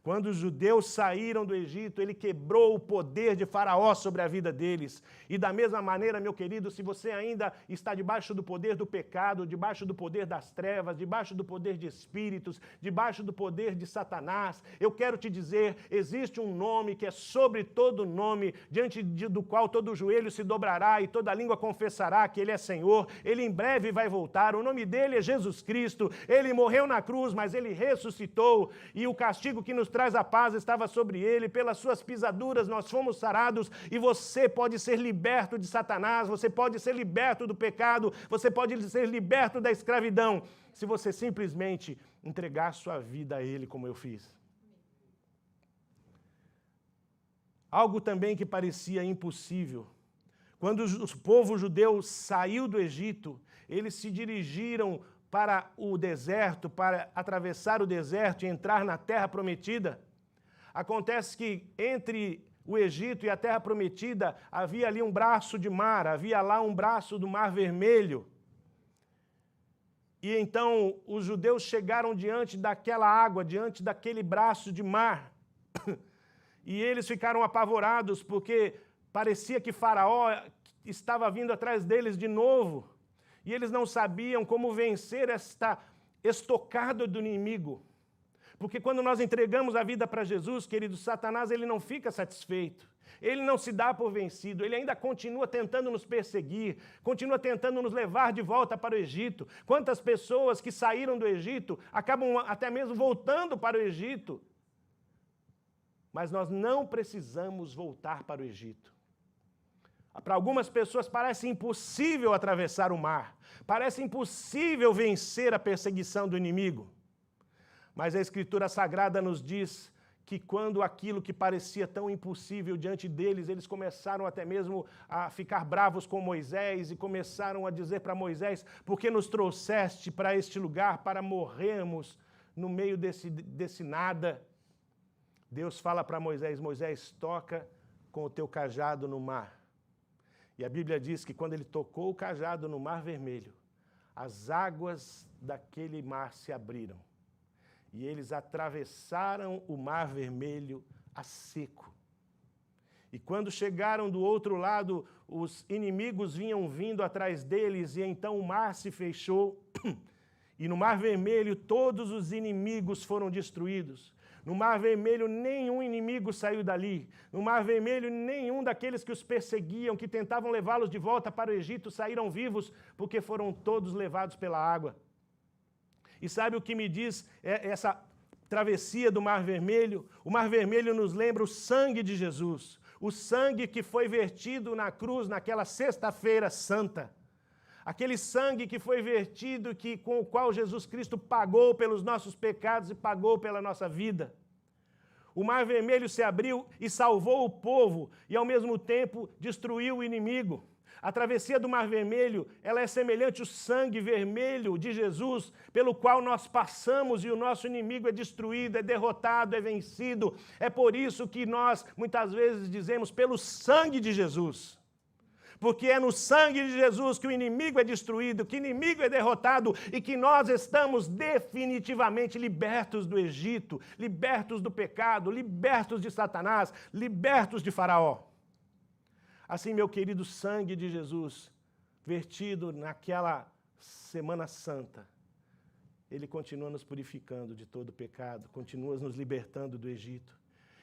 Quando os judeus saíram do Egito, ele quebrou o poder de Faraó sobre a vida deles. E da mesma maneira, meu querido, se você ainda está debaixo do poder do pecado, debaixo do poder das trevas, debaixo do poder de espíritos, debaixo do poder de Satanás, eu quero te dizer, existe um nome que é sobre todo nome, diante do qual todo joelho se dobrará e toda língua confessará que ele é Senhor. Ele em breve vai voltar. O nome dele é Jesus Cristo. Ele morreu na cruz, mas ele ressuscitou. E o castigo que nos traz a paz estava sobre ele, pelas suas pisaduras nós fomos sarados, e você pode ser liberto de Satanás, você pode ser liberto do pecado, você pode ser liberto da escravidão, se você simplesmente entregar sua vida a ele, como eu fiz. Algo também que parecia impossível. Quando o povo judeu saiu do Egito, eles se dirigiram para o deserto, para atravessar o deserto e entrar na terra prometida. Acontece que entre o Egito e a terra prometida havia ali um braço de mar, havia lá um braço do Mar Vermelho. E então os judeus chegaram diante daquela água, diante daquele braço de mar. E eles ficaram apavorados porque parecia que Faraó estava vindo atrás deles de novo. E eles não sabiam como vencer esta estocada do inimigo. Porque quando nós entregamos a vida para Jesus, querido, Satanás, ele não fica satisfeito. Ele não se dá por vencido. Ele ainda continua tentando nos perseguir, continua tentando nos levar de volta para o Egito. Quantas pessoas que saíram do Egito acabam até mesmo voltando para o Egito. Mas nós não precisamos voltar para o Egito. Para algumas pessoas parece impossível atravessar o mar, parece impossível vencer a perseguição do inimigo. Mas a Escritura Sagrada nos diz que quando aquilo que parecia tão impossível diante deles, eles começaram até mesmo a ficar bravos com Moisés e começaram a dizer para Moisés: por que nos trouxeste para este lugar para morrermos no meio desse nada? Deus fala para Moisés: Moisés, toca com o teu cajado no mar. E a Bíblia diz que quando ele tocou o cajado no Mar Vermelho, as águas daquele mar se abriram. E eles atravessaram o Mar Vermelho a seco. E quando chegaram do outro lado, os inimigos vinham vindo atrás deles, e então o mar se fechou. E no Mar Vermelho todos os inimigos foram destruídos. No Mar Vermelho nenhum inimigo saiu dali. No Mar Vermelho nenhum daqueles que os perseguiam, que tentavam levá-los de volta para o Egito, saíram vivos, porque foram todos levados pela água. E sabe o que me diz essa travessia do Mar Vermelho? O Mar Vermelho nos lembra o sangue de Jesus. O sangue que foi vertido na cruz naquela sexta-feira santa. Aquele sangue que foi vertido, com o qual Jesus Cristo pagou pelos nossos pecados e pagou pela nossa vida. O Mar Vermelho se abriu e salvou o povo e, ao mesmo tempo, destruiu o inimigo. A travessia do Mar Vermelho, ela é semelhante ao sangue vermelho de Jesus, pelo qual nós passamos e o nosso inimigo é destruído, é derrotado, é vencido. É por isso que nós, muitas vezes, dizemos, pelo sangue de Jesus. Porque é no sangue de Jesus que o inimigo é destruído, que o inimigo é derrotado e que nós estamos definitivamente libertos do Egito, libertos do pecado, libertos de Satanás, libertos de Faraó. Assim, meu querido, sangue de Jesus, vertido naquela Semana Santa, ele continua nos purificando de todo pecado, continua nos libertando do Egito.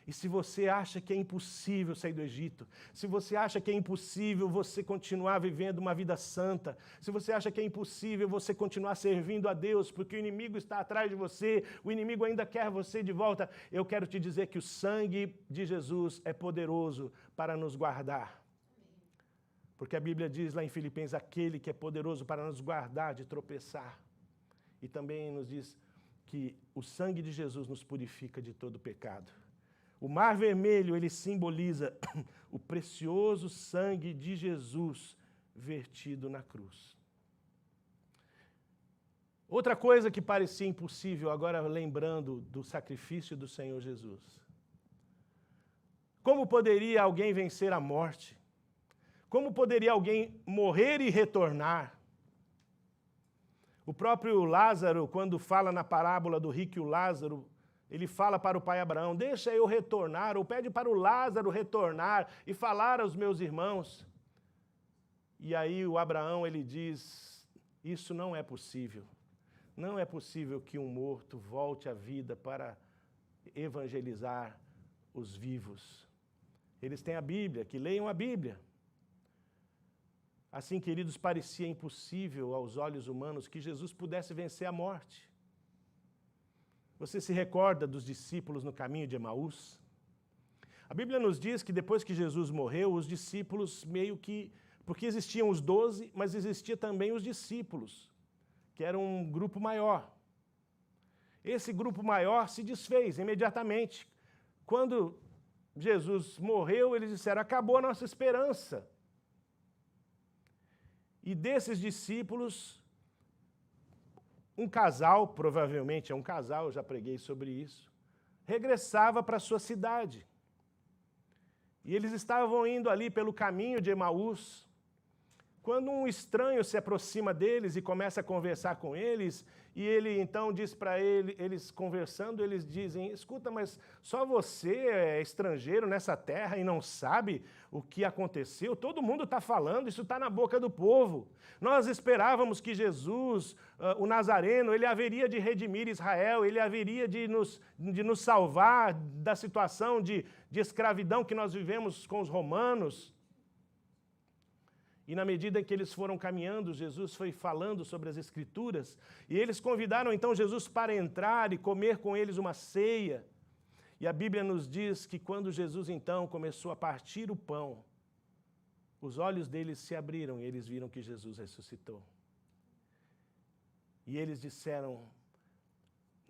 E se você acha que é impossível sair do Egito, se você acha que é impossível você continuar vivendo uma vida santa, se você acha que é impossível você continuar servindo a Deus, porque o inimigo está atrás de você, o inimigo ainda quer você de volta, eu quero te dizer que o sangue de Jesus é poderoso para nos guardar. Porque a Bíblia diz lá em Filipenses, aquele que é poderoso para nos guardar de tropeçar. E também nos diz que o sangue de Jesus nos purifica de todo pecado. O Mar Vermelho, ele simboliza o precioso sangue de Jesus vertido na cruz. Outra coisa que parecia impossível, agora lembrando do sacrifício do Senhor Jesus. Como poderia alguém vencer a morte? Como poderia alguém morrer e retornar? O próprio Lázaro, quando fala na parábola do rico e o Lázaro, ele fala para o pai Abraão, deixa eu retornar, ou pede para o Lázaro retornar e falar aos meus irmãos. E aí o Abraão, ele diz, isso não é possível. Não é possível que um morto volte à vida para evangelizar os vivos. Eles têm a Bíblia, que leiam a Bíblia. Assim, queridos, parecia impossível aos olhos humanos que Jesus pudesse vencer a morte. Você se recorda dos discípulos no caminho de Emaús? A Bíblia nos diz que depois que Jesus morreu, os discípulos meio que... Porque existiam os 12, mas existia também os discípulos, que era um grupo maior. Esse grupo maior se desfez imediatamente. Quando Jesus morreu, eles disseram, acabou a nossa esperança. E desses discípulos, um casal, provavelmente é um casal, eu já preguei sobre isso, regressava para a sua cidade. E eles estavam indo ali pelo caminho de Emaús, quando um estranho se aproxima deles e começa a conversar com eles, e ele então diz para eles conversando, eles dizem, escuta, mas só você é estrangeiro nessa terra e não sabe o que aconteceu? Todo mundo está falando, isso está na boca do povo. Nós esperávamos que Jesus, o Nazareno, ele haveria de redimir Israel, ele haveria de nos salvar da situação de escravidão que nós vivemos com os romanos. E na medida em que eles foram caminhando, Jesus foi falando sobre as Escrituras, e eles convidaram então Jesus para entrar e comer com eles uma ceia. E a Bíblia nos diz que quando Jesus então começou a partir o pão, os olhos deles se abriram e eles viram que Jesus ressuscitou. E eles disseram,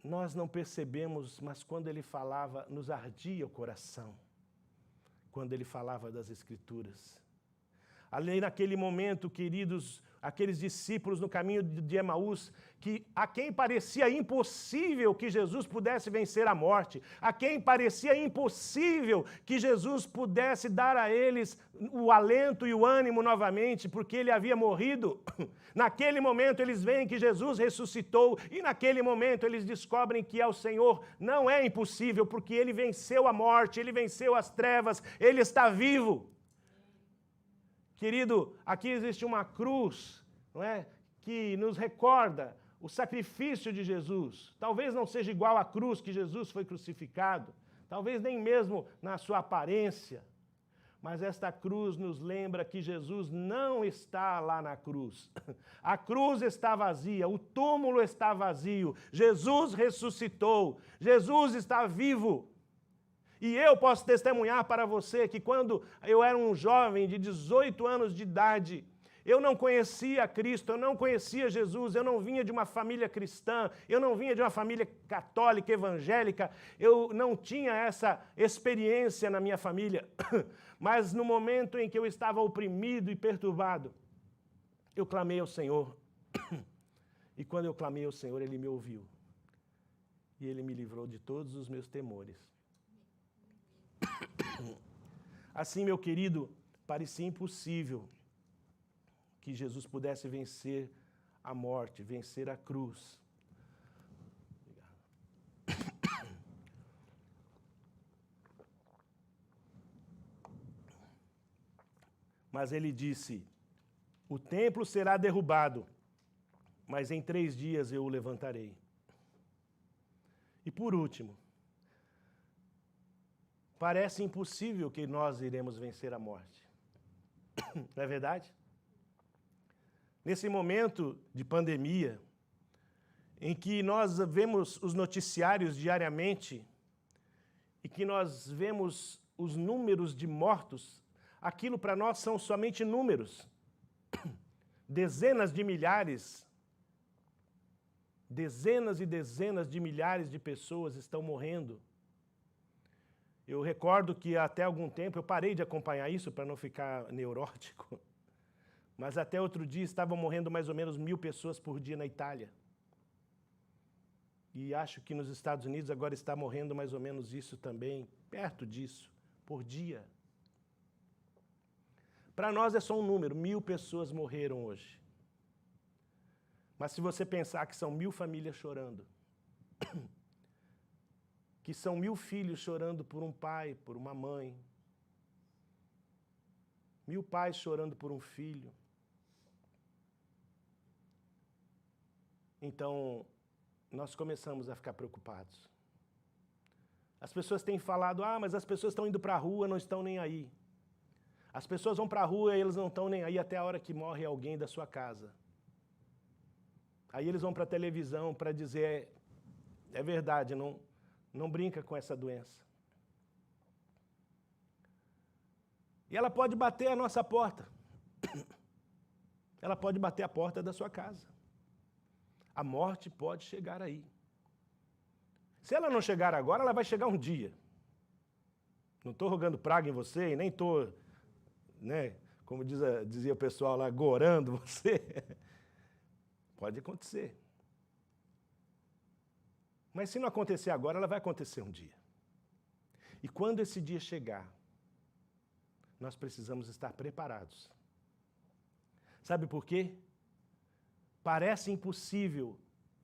nós não percebemos, mas quando ele falava, nos ardia o coração, quando ele falava das Escrituras. Ali naquele momento, queridos, aqueles discípulos no caminho de Emaús, que a quem parecia impossível que Jesus pudesse vencer a morte, a quem parecia impossível que Jesus pudesse dar a eles o alento e o ânimo novamente, porque ele havia morrido. Naquele momento eles veem que Jesus ressuscitou e naquele momento eles descobrem que ao Senhor não é impossível, porque ele venceu a morte, ele venceu as trevas, ele está vivo. Querido, aqui existe uma cruz, não é, que nos recorda o sacrifício de Jesus. Talvez não seja igual à cruz que Jesus foi crucificado, talvez nem mesmo na sua aparência, mas esta cruz nos lembra que Jesus não está lá na cruz. A cruz está vazia, o túmulo está vazio, Jesus ressuscitou, Jesus está vivo. E eu posso testemunhar para você que quando eu era um jovem de 18 anos de idade, eu não conhecia Cristo, eu não conhecia Jesus, eu não vinha de uma família cristã, eu não vinha de uma família católica, evangélica, eu não tinha essa experiência na minha família. Mas no momento em que eu estava oprimido e perturbado, eu clamei ao Senhor. E quando eu clamei ao Senhor, Ele me ouviu. E Ele me livrou de todos os meus temores. Assim, meu querido, parecia impossível que Jesus pudesse vencer a morte, vencer a cruz. Mas ele disse: o templo será derrubado, mas em 3 dias eu o levantarei. E por último, parece impossível que nós iremos vencer a morte. Não é verdade? Nesse momento de pandemia, em que nós vemos os noticiários diariamente e que nós vemos os números de mortos, aquilo para nós são somente números. Dezenas de milhares, dezenas e dezenas de milhares de pessoas estão morrendo. Eu recordo que até algum tempo eu parei de acompanhar isso para não ficar neurótico, mas até outro dia estavam morrendo mais ou menos 1000 pessoas por dia na Itália. E acho que nos Estados Unidos agora está morrendo mais ou menos isso também, perto disso, por dia. Para nós é só um número, 1000 pessoas morreram hoje. Mas se você pensar que são 1000 famílias chorando, que são 1000 filhos chorando por um pai, por uma mãe, 1000 pais chorando por um filho. Então, nós começamos a ficar preocupados. As pessoas têm falado, mas as pessoas estão indo para a rua, não estão nem aí. As pessoas vão para a rua e eles não estão nem aí até a hora que morre alguém da sua casa. Aí eles vão para a televisão para dizer, é verdade, não brinca com essa doença. E ela pode bater a nossa porta. Ela pode bater a porta da sua casa. A morte pode chegar aí. Se ela não chegar agora, ela vai chegar um dia. Não estou rogando praga em você e nem estou, como dizia o pessoal lá, gorando você. Pode acontecer. Mas se não acontecer agora, ela vai acontecer um dia. E quando esse dia chegar, nós precisamos estar preparados. Sabe por quê? Parece impossível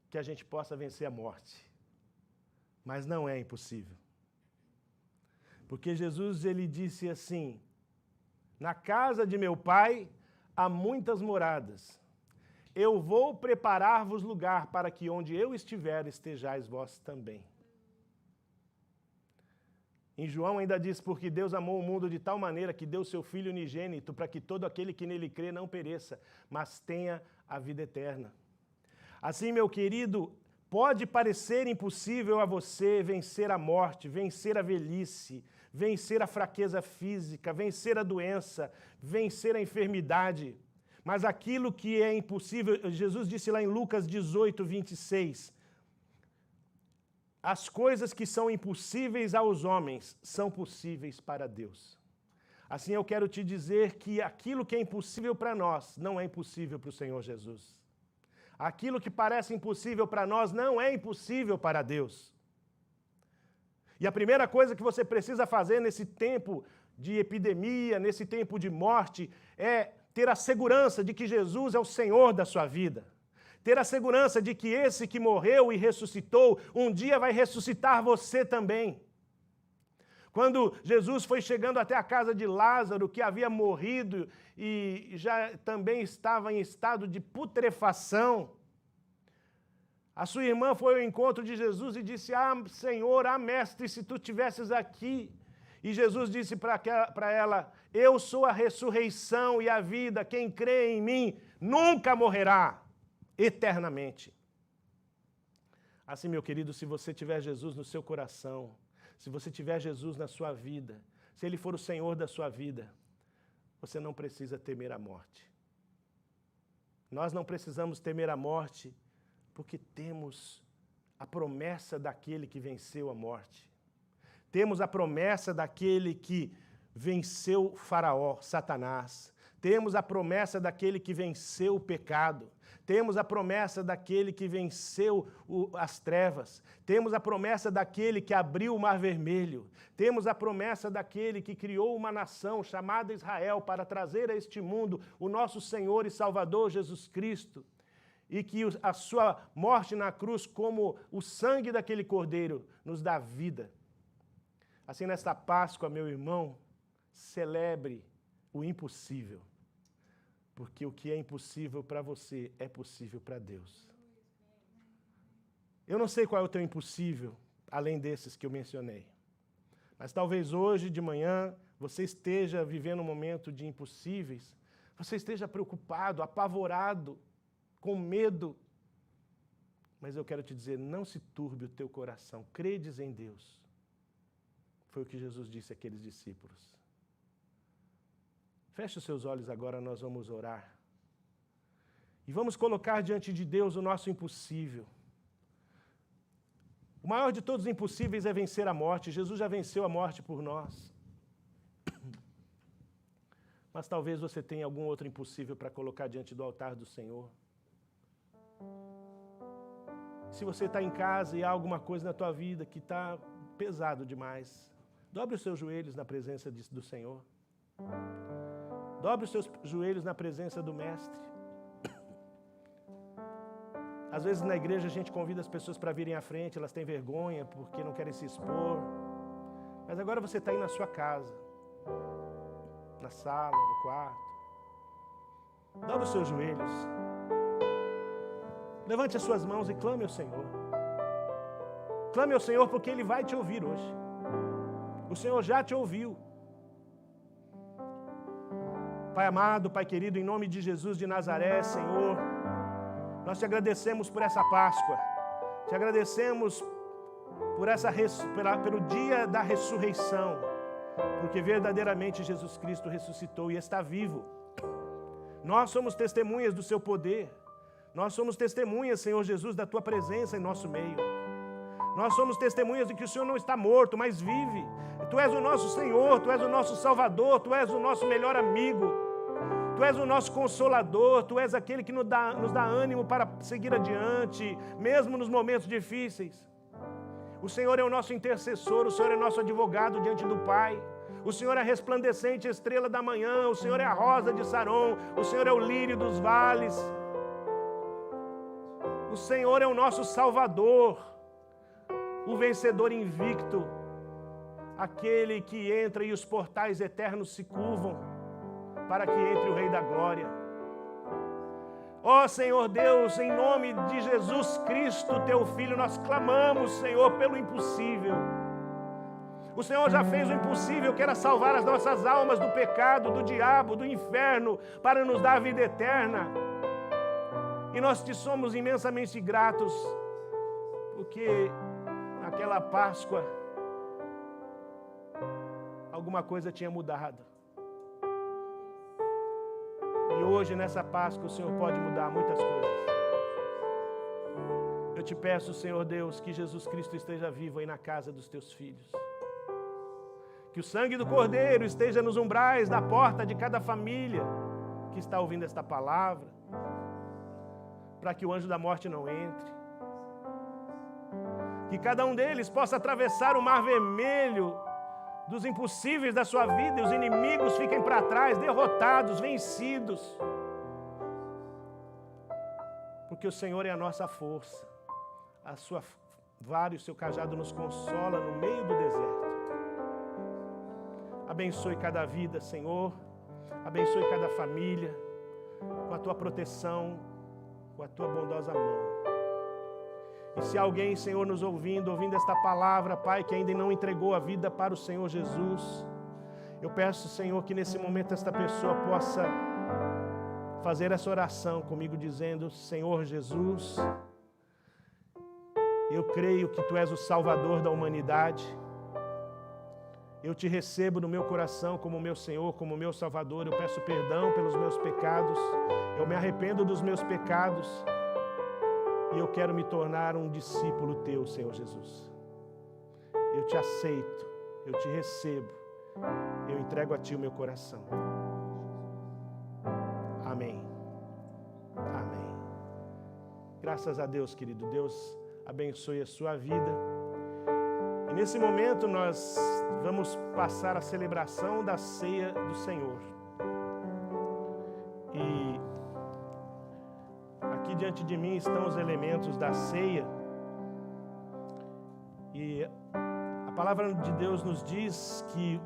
que a gente possa vencer a morte, mas não é impossível. Porque Jesus, ele disse assim, na casa de meu Pai há muitas moradas. Eu vou preparar-vos lugar para que onde eu estiver estejais vós também. Em João ainda diz, porque Deus amou o mundo de tal maneira que deu seu Filho unigênito para que todo aquele que nele crê não pereça, mas tenha a vida eterna. Assim, meu querido, pode parecer impossível a você vencer a morte, vencer a velhice, vencer a fraqueza física, vencer a doença, vencer a enfermidade. Mas aquilo que é impossível, Jesus disse lá em Lucas 18, 26, as coisas que são impossíveis aos homens são possíveis para Deus. assim eu quero te dizer que aquilo que é impossível para nós não é impossível para o Senhor Jesus. Aquilo que parece impossível para nós não é impossível para Deus. E a primeira coisa que você precisa fazer nesse tempo de epidemia, nesse tempo de morte, é ter a segurança de que Jesus é o Senhor da sua vida. Ter a segurança de que esse que morreu e ressuscitou, um dia vai ressuscitar você também. Quando Jesus foi chegando até a casa de Lázaro, que havia morrido e já também estava em estado de putrefação, a sua irmã foi ao encontro de Jesus e disse: ah, Senhor, ah, mestre, se tu estivesses aqui. E Jesus disse para ela: eu sou a ressurreição e a vida, quem crê em mim nunca morrerá eternamente. Assim, meu querido, se você tiver Jesus no seu coração, se você tiver Jesus na sua vida, se Ele for o Senhor da sua vida, você não precisa temer a morte. Nós não precisamos temer a morte porque temos a promessa daquele que venceu a morte. Temos a promessa daquele que venceu Faraó, Satanás. Temos a promessa daquele que venceu o pecado. Temos a promessa daquele que venceu as trevas. Temos a promessa daquele que abriu o Mar Vermelho. Temos a promessa daquele que criou uma nação chamada Israel para trazer a este mundo o nosso Senhor e Salvador Jesus Cristo. E que a sua morte na cruz, como o sangue daquele cordeiro, nos dá vida. Assim, nesta Páscoa, meu irmão, celebre o impossível. Porque o que é impossível para você é possível para Deus. Eu não sei qual é o teu impossível, além desses que eu mencionei. Mas talvez hoje de manhã você esteja vivendo um momento de impossíveis. Você esteja preocupado, apavorado, com medo. Mas eu quero te dizer, não se turbe o teu coração. Credes em Deus. Foi o que Jesus disse àqueles discípulos. Feche os seus olhos agora, nós vamos orar. E vamos colocar diante de Deus o nosso impossível. O maior de todos os impossíveis é vencer a morte. Jesus já venceu a morte por nós. Mas talvez você tenha algum outro impossível para colocar diante do altar do Senhor. Se você está em casa e há alguma coisa na tua vida que está pesado demais, dobre os seus joelhos na presença do Senhor. Dobre os seus joelhos na presença do Mestre. Às vezes na igreja a gente convida as pessoas para virem à frente, elas têm vergonha porque não querem se expor. Mas agora você está aí na sua casa, na sala, no quarto. Dobre os seus joelhos. Levante as suas mãos e clame ao Senhor. Clame ao Senhor porque Ele vai te ouvir hoje. O Senhor já te ouviu. Pai amado, Pai querido, em nome de Jesus de Nazaré, Senhor, nós te agradecemos por essa Páscoa. Te agradecemos pelo dia da ressurreição, porque verdadeiramente Jesus Cristo ressuscitou e está vivo. Nós somos testemunhas do seu poder. Nós somos testemunhas, Senhor Jesus, da tua presença em nosso meio. Nós somos testemunhas de que o Senhor não está morto, mas vive. Tu és o nosso Senhor, Tu és o nosso Salvador, Tu és o nosso melhor amigo. Tu és o nosso consolador, Tu és aquele que nos dá ânimo para seguir adiante, mesmo nos momentos difíceis. O Senhor é o nosso intercessor, o Senhor é nosso advogado diante do Pai. O Senhor é a resplandecente estrela da manhã, o Senhor é a rosa de Saron, o Senhor é o lírio dos vales. O Senhor é o nosso Salvador, o vencedor invicto, aquele que entra e os portais eternos se curvam para que entre o Rei da Glória. Ó Senhor Deus, em nome de Jesus Cristo, Teu Filho, nós clamamos, Senhor, pelo impossível. O Senhor já fez o impossível, que era salvar as nossas almas do pecado, do diabo, do inferno, para nos dar a vida eterna. E nós te somos imensamente gratos, porque naquela Páscoa, alguma coisa tinha mudado. E hoje, nessa Páscoa, o Senhor pode mudar muitas coisas. Eu te peço, Senhor Deus, que Jesus Cristo esteja vivo aí na casa dos Teus filhos. Que o sangue do Cordeiro esteja nos umbrais da porta de cada família que está ouvindo esta palavra, para que o anjo da morte não entre. Que cada um deles possa atravessar o mar vermelho dos impossíveis da sua vida e os inimigos fiquem para trás, derrotados, vencidos. Porque o Senhor é a nossa força. A sua vara e o seu cajado nos consola no meio do deserto. Abençoe cada vida, Senhor. Abençoe cada família com a tua proteção, com a tua bondosa mão. E se alguém, Senhor, nos ouvindo esta palavra, Pai, que ainda não entregou a vida para o Senhor Jesus, eu peço, Senhor, que nesse momento esta pessoa possa fazer essa oração comigo, dizendo: Senhor Jesus, eu creio que Tu és o Salvador da humanidade. Eu Te recebo no meu coração como meu Senhor, como meu Salvador. Eu peço perdão pelos meus pecados. Eu me arrependo dos meus pecados. E eu quero me tornar um discípulo Teu, Senhor Jesus. Eu Te aceito, eu Te recebo, eu entrego a Ti o meu coração. Amém. Amém. Graças a Deus, querido. Deus abençoe a sua vida. E nesse momento nós vamos passar a celebração da ceia do Senhor. E aqui diante de mim estão os elementos da ceia. E a palavra de Deus nos diz que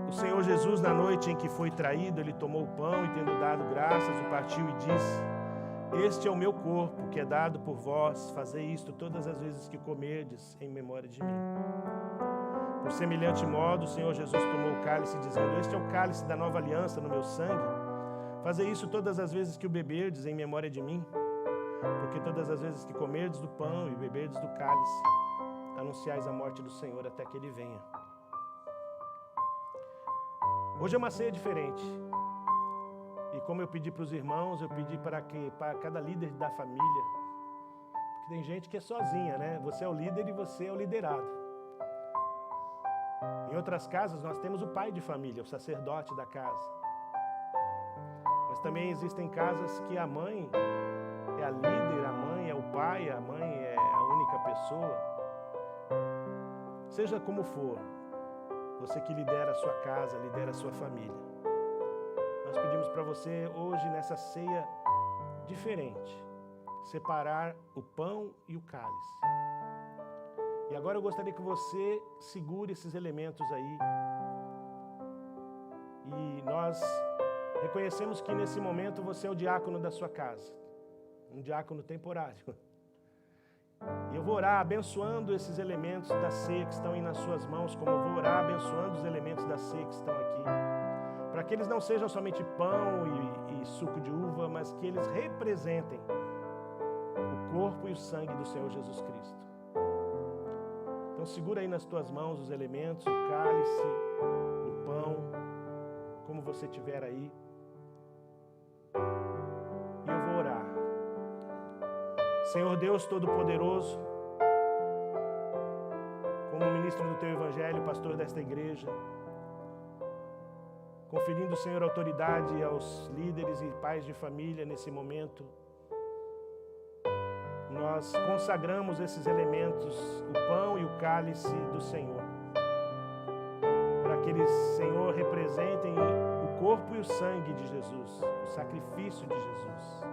o Senhor Jesus, na noite em que foi traído, Ele tomou o pão e, tendo dado graças, o partiu e disse: Este é o meu corpo, que é dado por vós. Fazei isto todas as vezes que comerdes, em memória de mim. Por semelhante modo, o Senhor Jesus tomou o cálice, dizendo: Este é o cálice da nova aliança no meu sangue. Fazei isso todas as vezes que o beberdes, em memória de mim. Porque todas as vezes que comerdes do pão e beberdes do cálice, anunciais a morte do Senhor até que Ele venha. Hoje é uma ceia diferente. E como eu pedi para os irmãos, eu pedi para cada líder da família. Porque tem gente que é sozinha, né? Você é o líder e você é o liderado. Em outras casas, nós temos o pai de família, o sacerdote da casa. Mas também existem casas que a mãe é a líder, a mãe é o pai, a mãe é a única pessoa. Seja como for, você que lidera a sua casa, lidera a sua família. Nós pedimos para você hoje, nessa ceia diferente, separar o pão e o cálice. E agora eu gostaria que você segure esses elementos aí. E nós reconhecemos que nesse momento você é o diácono da sua casa, um diácono temporário. E eu vou orar abençoando esses elementos da ceia que estão aí nas suas mãos, como eu vou orar abençoando os elementos da ceia que estão aqui. Para que eles não sejam somente pão e suco de uva, mas que eles representem o corpo e o sangue do Senhor Jesus Cristo. Então segura aí nas tuas mãos os elementos, o cálice, o pão, como você tiver aí. E eu vou orar. Senhor Deus Todo-Poderoso, como ministro do Teu Evangelho, pastor desta igreja, conferindo, Senhor, autoridade aos líderes e pais de família nesse momento, nós consagramos esses elementos, o pão e o cálice do Senhor, para que eles, Senhor, representem o corpo e o sangue de Jesus, o sacrifício de Jesus.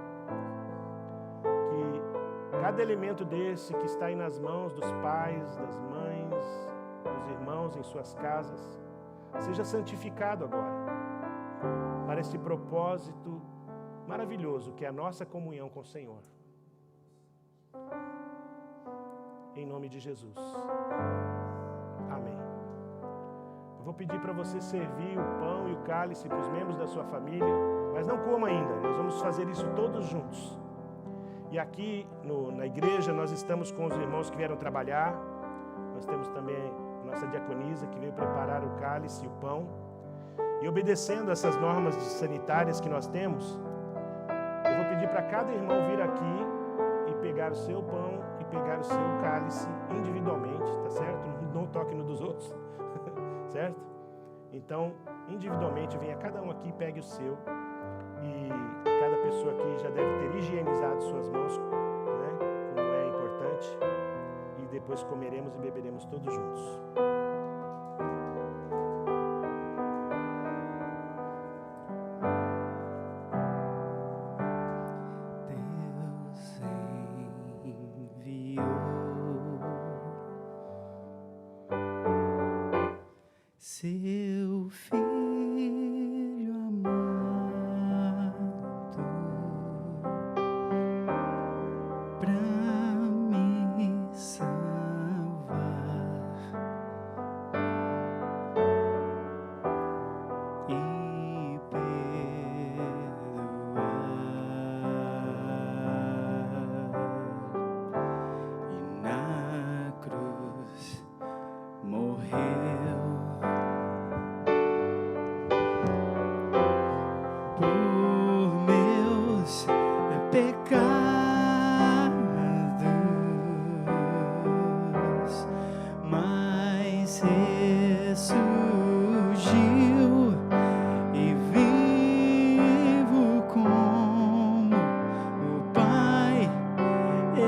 Que cada elemento desse que está aí nas mãos dos pais, das mães, dos irmãos em suas casas, seja santificado agora, para esse propósito maravilhoso que é a nossa comunhão com o Senhor. Em nome de Jesus. Amém. Eu vou pedir para você servir o pão e o cálice para os membros da sua família, mas não coma ainda, nós vamos fazer isso todos juntos. E aqui na igreja nós estamos com os irmãos que vieram trabalhar, nós temos também a nossa diaconisa que veio preparar o cálice e o pão. E obedecendo essas normas sanitárias que nós temos, eu vou pedir para cada irmão vir aqui e pegar o seu pão e pegar o seu cálice individualmente, tá certo? Não toque no dos outros. certo? Então, individualmente, venha cada um aqui, pegue o seu, e cada pessoa aqui já deve ter higienizado suas mãos, né? Como é importante, e depois comeremos e beberemos todos juntos. Seu filho amado pra me salvar e perdoar, e na cruz morreu por meus pecados, mas ressurgiu e vivo como o Pai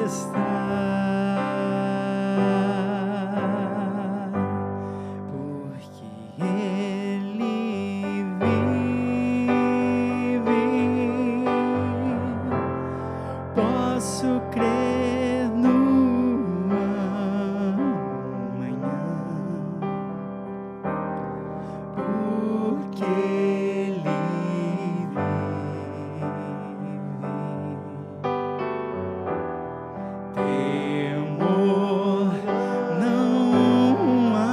está, porque Ele vive. Posso crer no amanhã, porque Ele vive. Temor não há,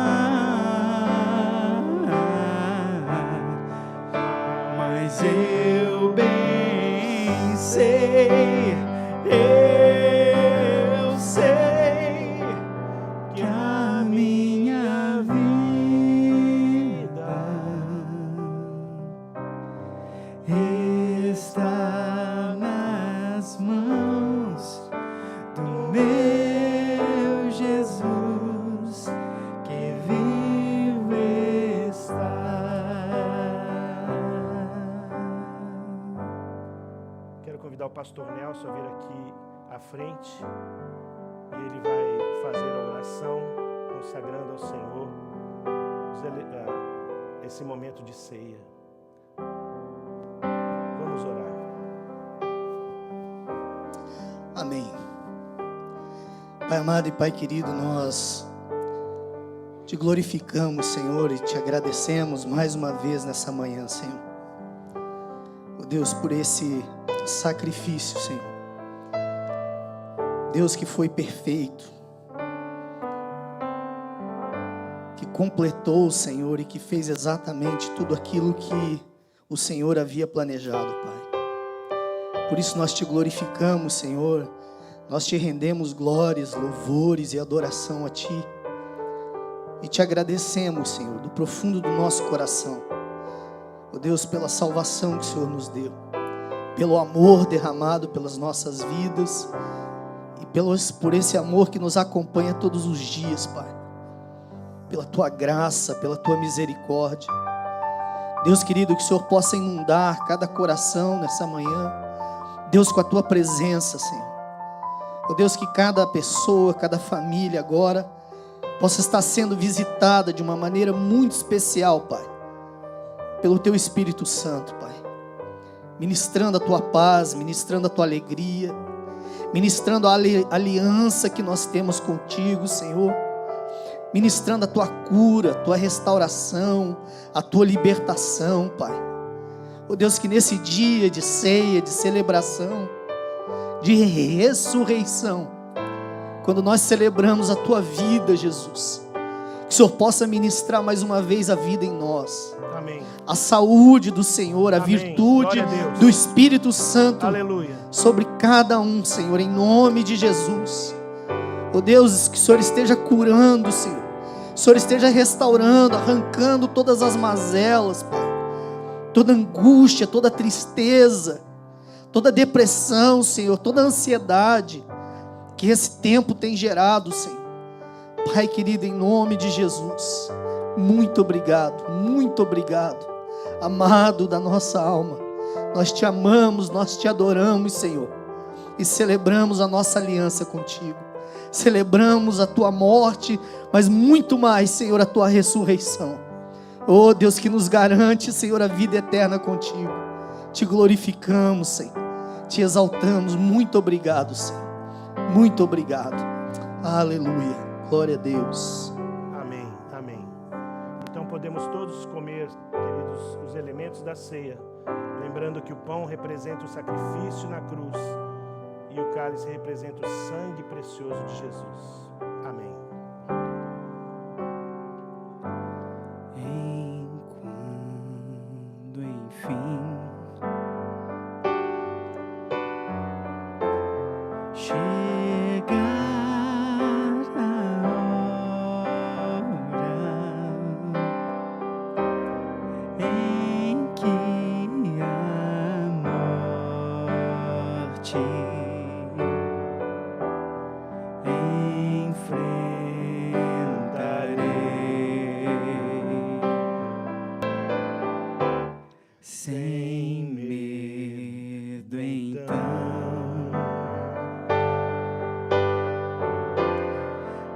mas eu bem sei, eu sei que a minha vida está nas mãos do meu Jesus, que vive está. Quero convidar o pastor Nelson a vir aqui à frente, e ele vai fazer a oração consagrando ao Senhor esse momento de ceia. Vamos orar. Amém. Pai amado e Pai querido, nós te glorificamos, Senhor, e te agradecemos mais uma vez nessa manhã, Senhor. Oh Deus, por esse sacrifício, Senhor. Deus que foi perfeito, que completou, Senhor, e que fez exatamente tudo aquilo que o Senhor havia planejado, Pai. Por isso nós te glorificamos, Senhor. Nós te rendemos glórias, louvores e adoração a Ti. E te agradecemos, Senhor, do profundo do nosso coração. Oh Deus, pela salvação que o Senhor nos deu, pelo amor derramado pelas nossas vidas e por esse amor que nos acompanha todos os dias, Pai. Pela Tua graça, pela Tua misericórdia. Deus querido, que o Senhor possa inundar cada coração nessa manhã, Deus, com a Tua presença, Senhor. Oh Deus, que cada pessoa, cada família agora possa estar sendo visitada de uma maneira muito especial, Pai, pelo Teu Espírito Santo, Pai, ministrando a Tua paz, ministrando a Tua alegria, ministrando a aliança que nós temos contigo, Senhor, ministrando a Tua cura, a Tua restauração, a Tua libertação, Pai. Oh Deus, que nesse dia de ceia, de celebração, de ressurreição, quando nós celebramos a Tua vida, Jesus, que o Senhor possa ministrar mais uma vez a vida em nós. Amém. A saúde do Senhor, a Amém. virtude Glória a Deus. do Espírito Santo, Aleluia. sobre cada um, Senhor, em nome de Jesus. Oh Deus, que o Senhor esteja curando, Senhor. O Senhor esteja restaurando, arrancando todas as mazelas, Pai. Toda angústia, toda tristeza, toda depressão, Senhor, toda ansiedade que esse tempo tem gerado, Senhor. Pai querido, em nome de Jesus, Muito obrigado, muito obrigado. Amado da nossa alma, nós te amamos, nós te adoramos, Senhor, e celebramos a nossa aliança contigo. Celebramos a tua morte, mas muito mais, Senhor, a tua ressurreição. Oh Deus, que nos garante, Senhor, a vida eterna contigo. Te glorificamos, Senhor, te exaltamos. Muito obrigado, Senhor, muito obrigado. Aleluia, glória a Deus. Amém, amém. Então podemos todos comer, queridos, os elementos da ceia, lembrando que o pão representa o sacrifício na cruz e o cálice representa o sangue precioso de Jesus. Amém. Enquanto enfim chegar a hora em que a morte enfrentarei sem medo, então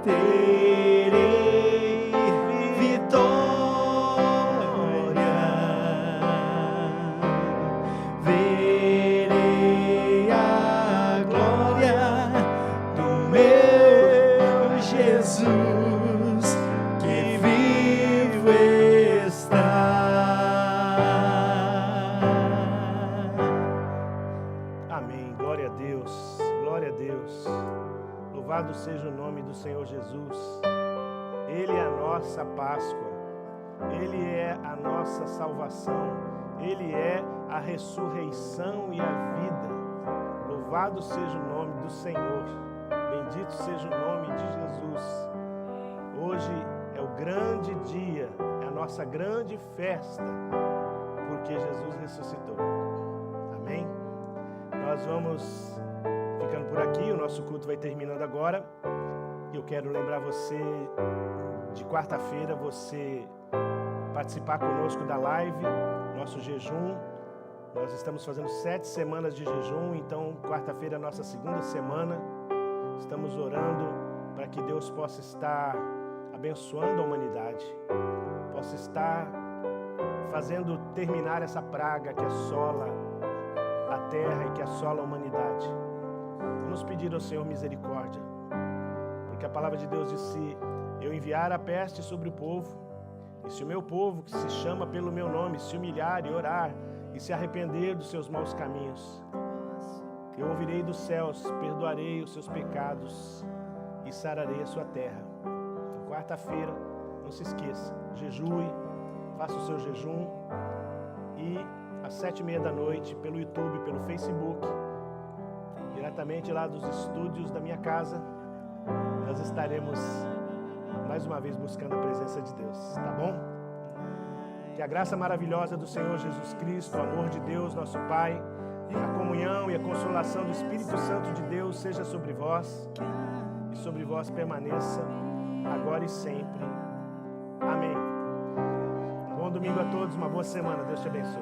terei vitória, verei a glória do meu Jesus que vivo está. Amém. Glória a Deus. Glória a Deus. Louvado seja o nome do Senhor Jesus. Ele é a nossa Páscoa. Ele é a nossa salvação. Ele é a ressurreição e a vida. Louvado seja o nome do Senhor. Bendito seja o nome de Jesus. Hoje é o grande dia, é a nossa grande festa, porque Jesus ressuscitou. Amém? Nós vamos ficando por aqui, o nosso culto vai terminando agora. Eu quero lembrar você, de quarta-feira, você participar conosco da live, nosso jejum. Nós estamos fazendo 7 semanas de jejum, então quarta-feira é a nossa segunda semana. Estamos orando para que Deus possa estar abençoando a humanidade, possa estar fazendo terminar essa praga que assola a terra e que assola a humanidade. Vamos pedir ao Senhor misericórdia, porque a palavra de Deus diz: se eu enviar a peste sobre o povo, e se o meu povo, que se chama pelo meu nome, se humilhar e orar e se arrepender dos seus maus caminhos, eu ouvirei dos céus, perdoarei os seus pecados e sararei a sua terra. Quarta-feira, não se esqueça, jejue, faça o seu jejum, e às 7h30 pelo YouTube, pelo Facebook, diretamente lá dos estúdios da minha casa, nós estaremos mais uma vez buscando a presença de Deus, tá bom? Que a graça maravilhosa do Senhor Jesus Cristo, o amor de Deus, nosso Pai, a comunhão e a consolação do Espírito Santo de Deus seja sobre vós e sobre vós permaneça agora e sempre. Amém. Um bom domingo a todos, uma boa semana. Deus te abençoe.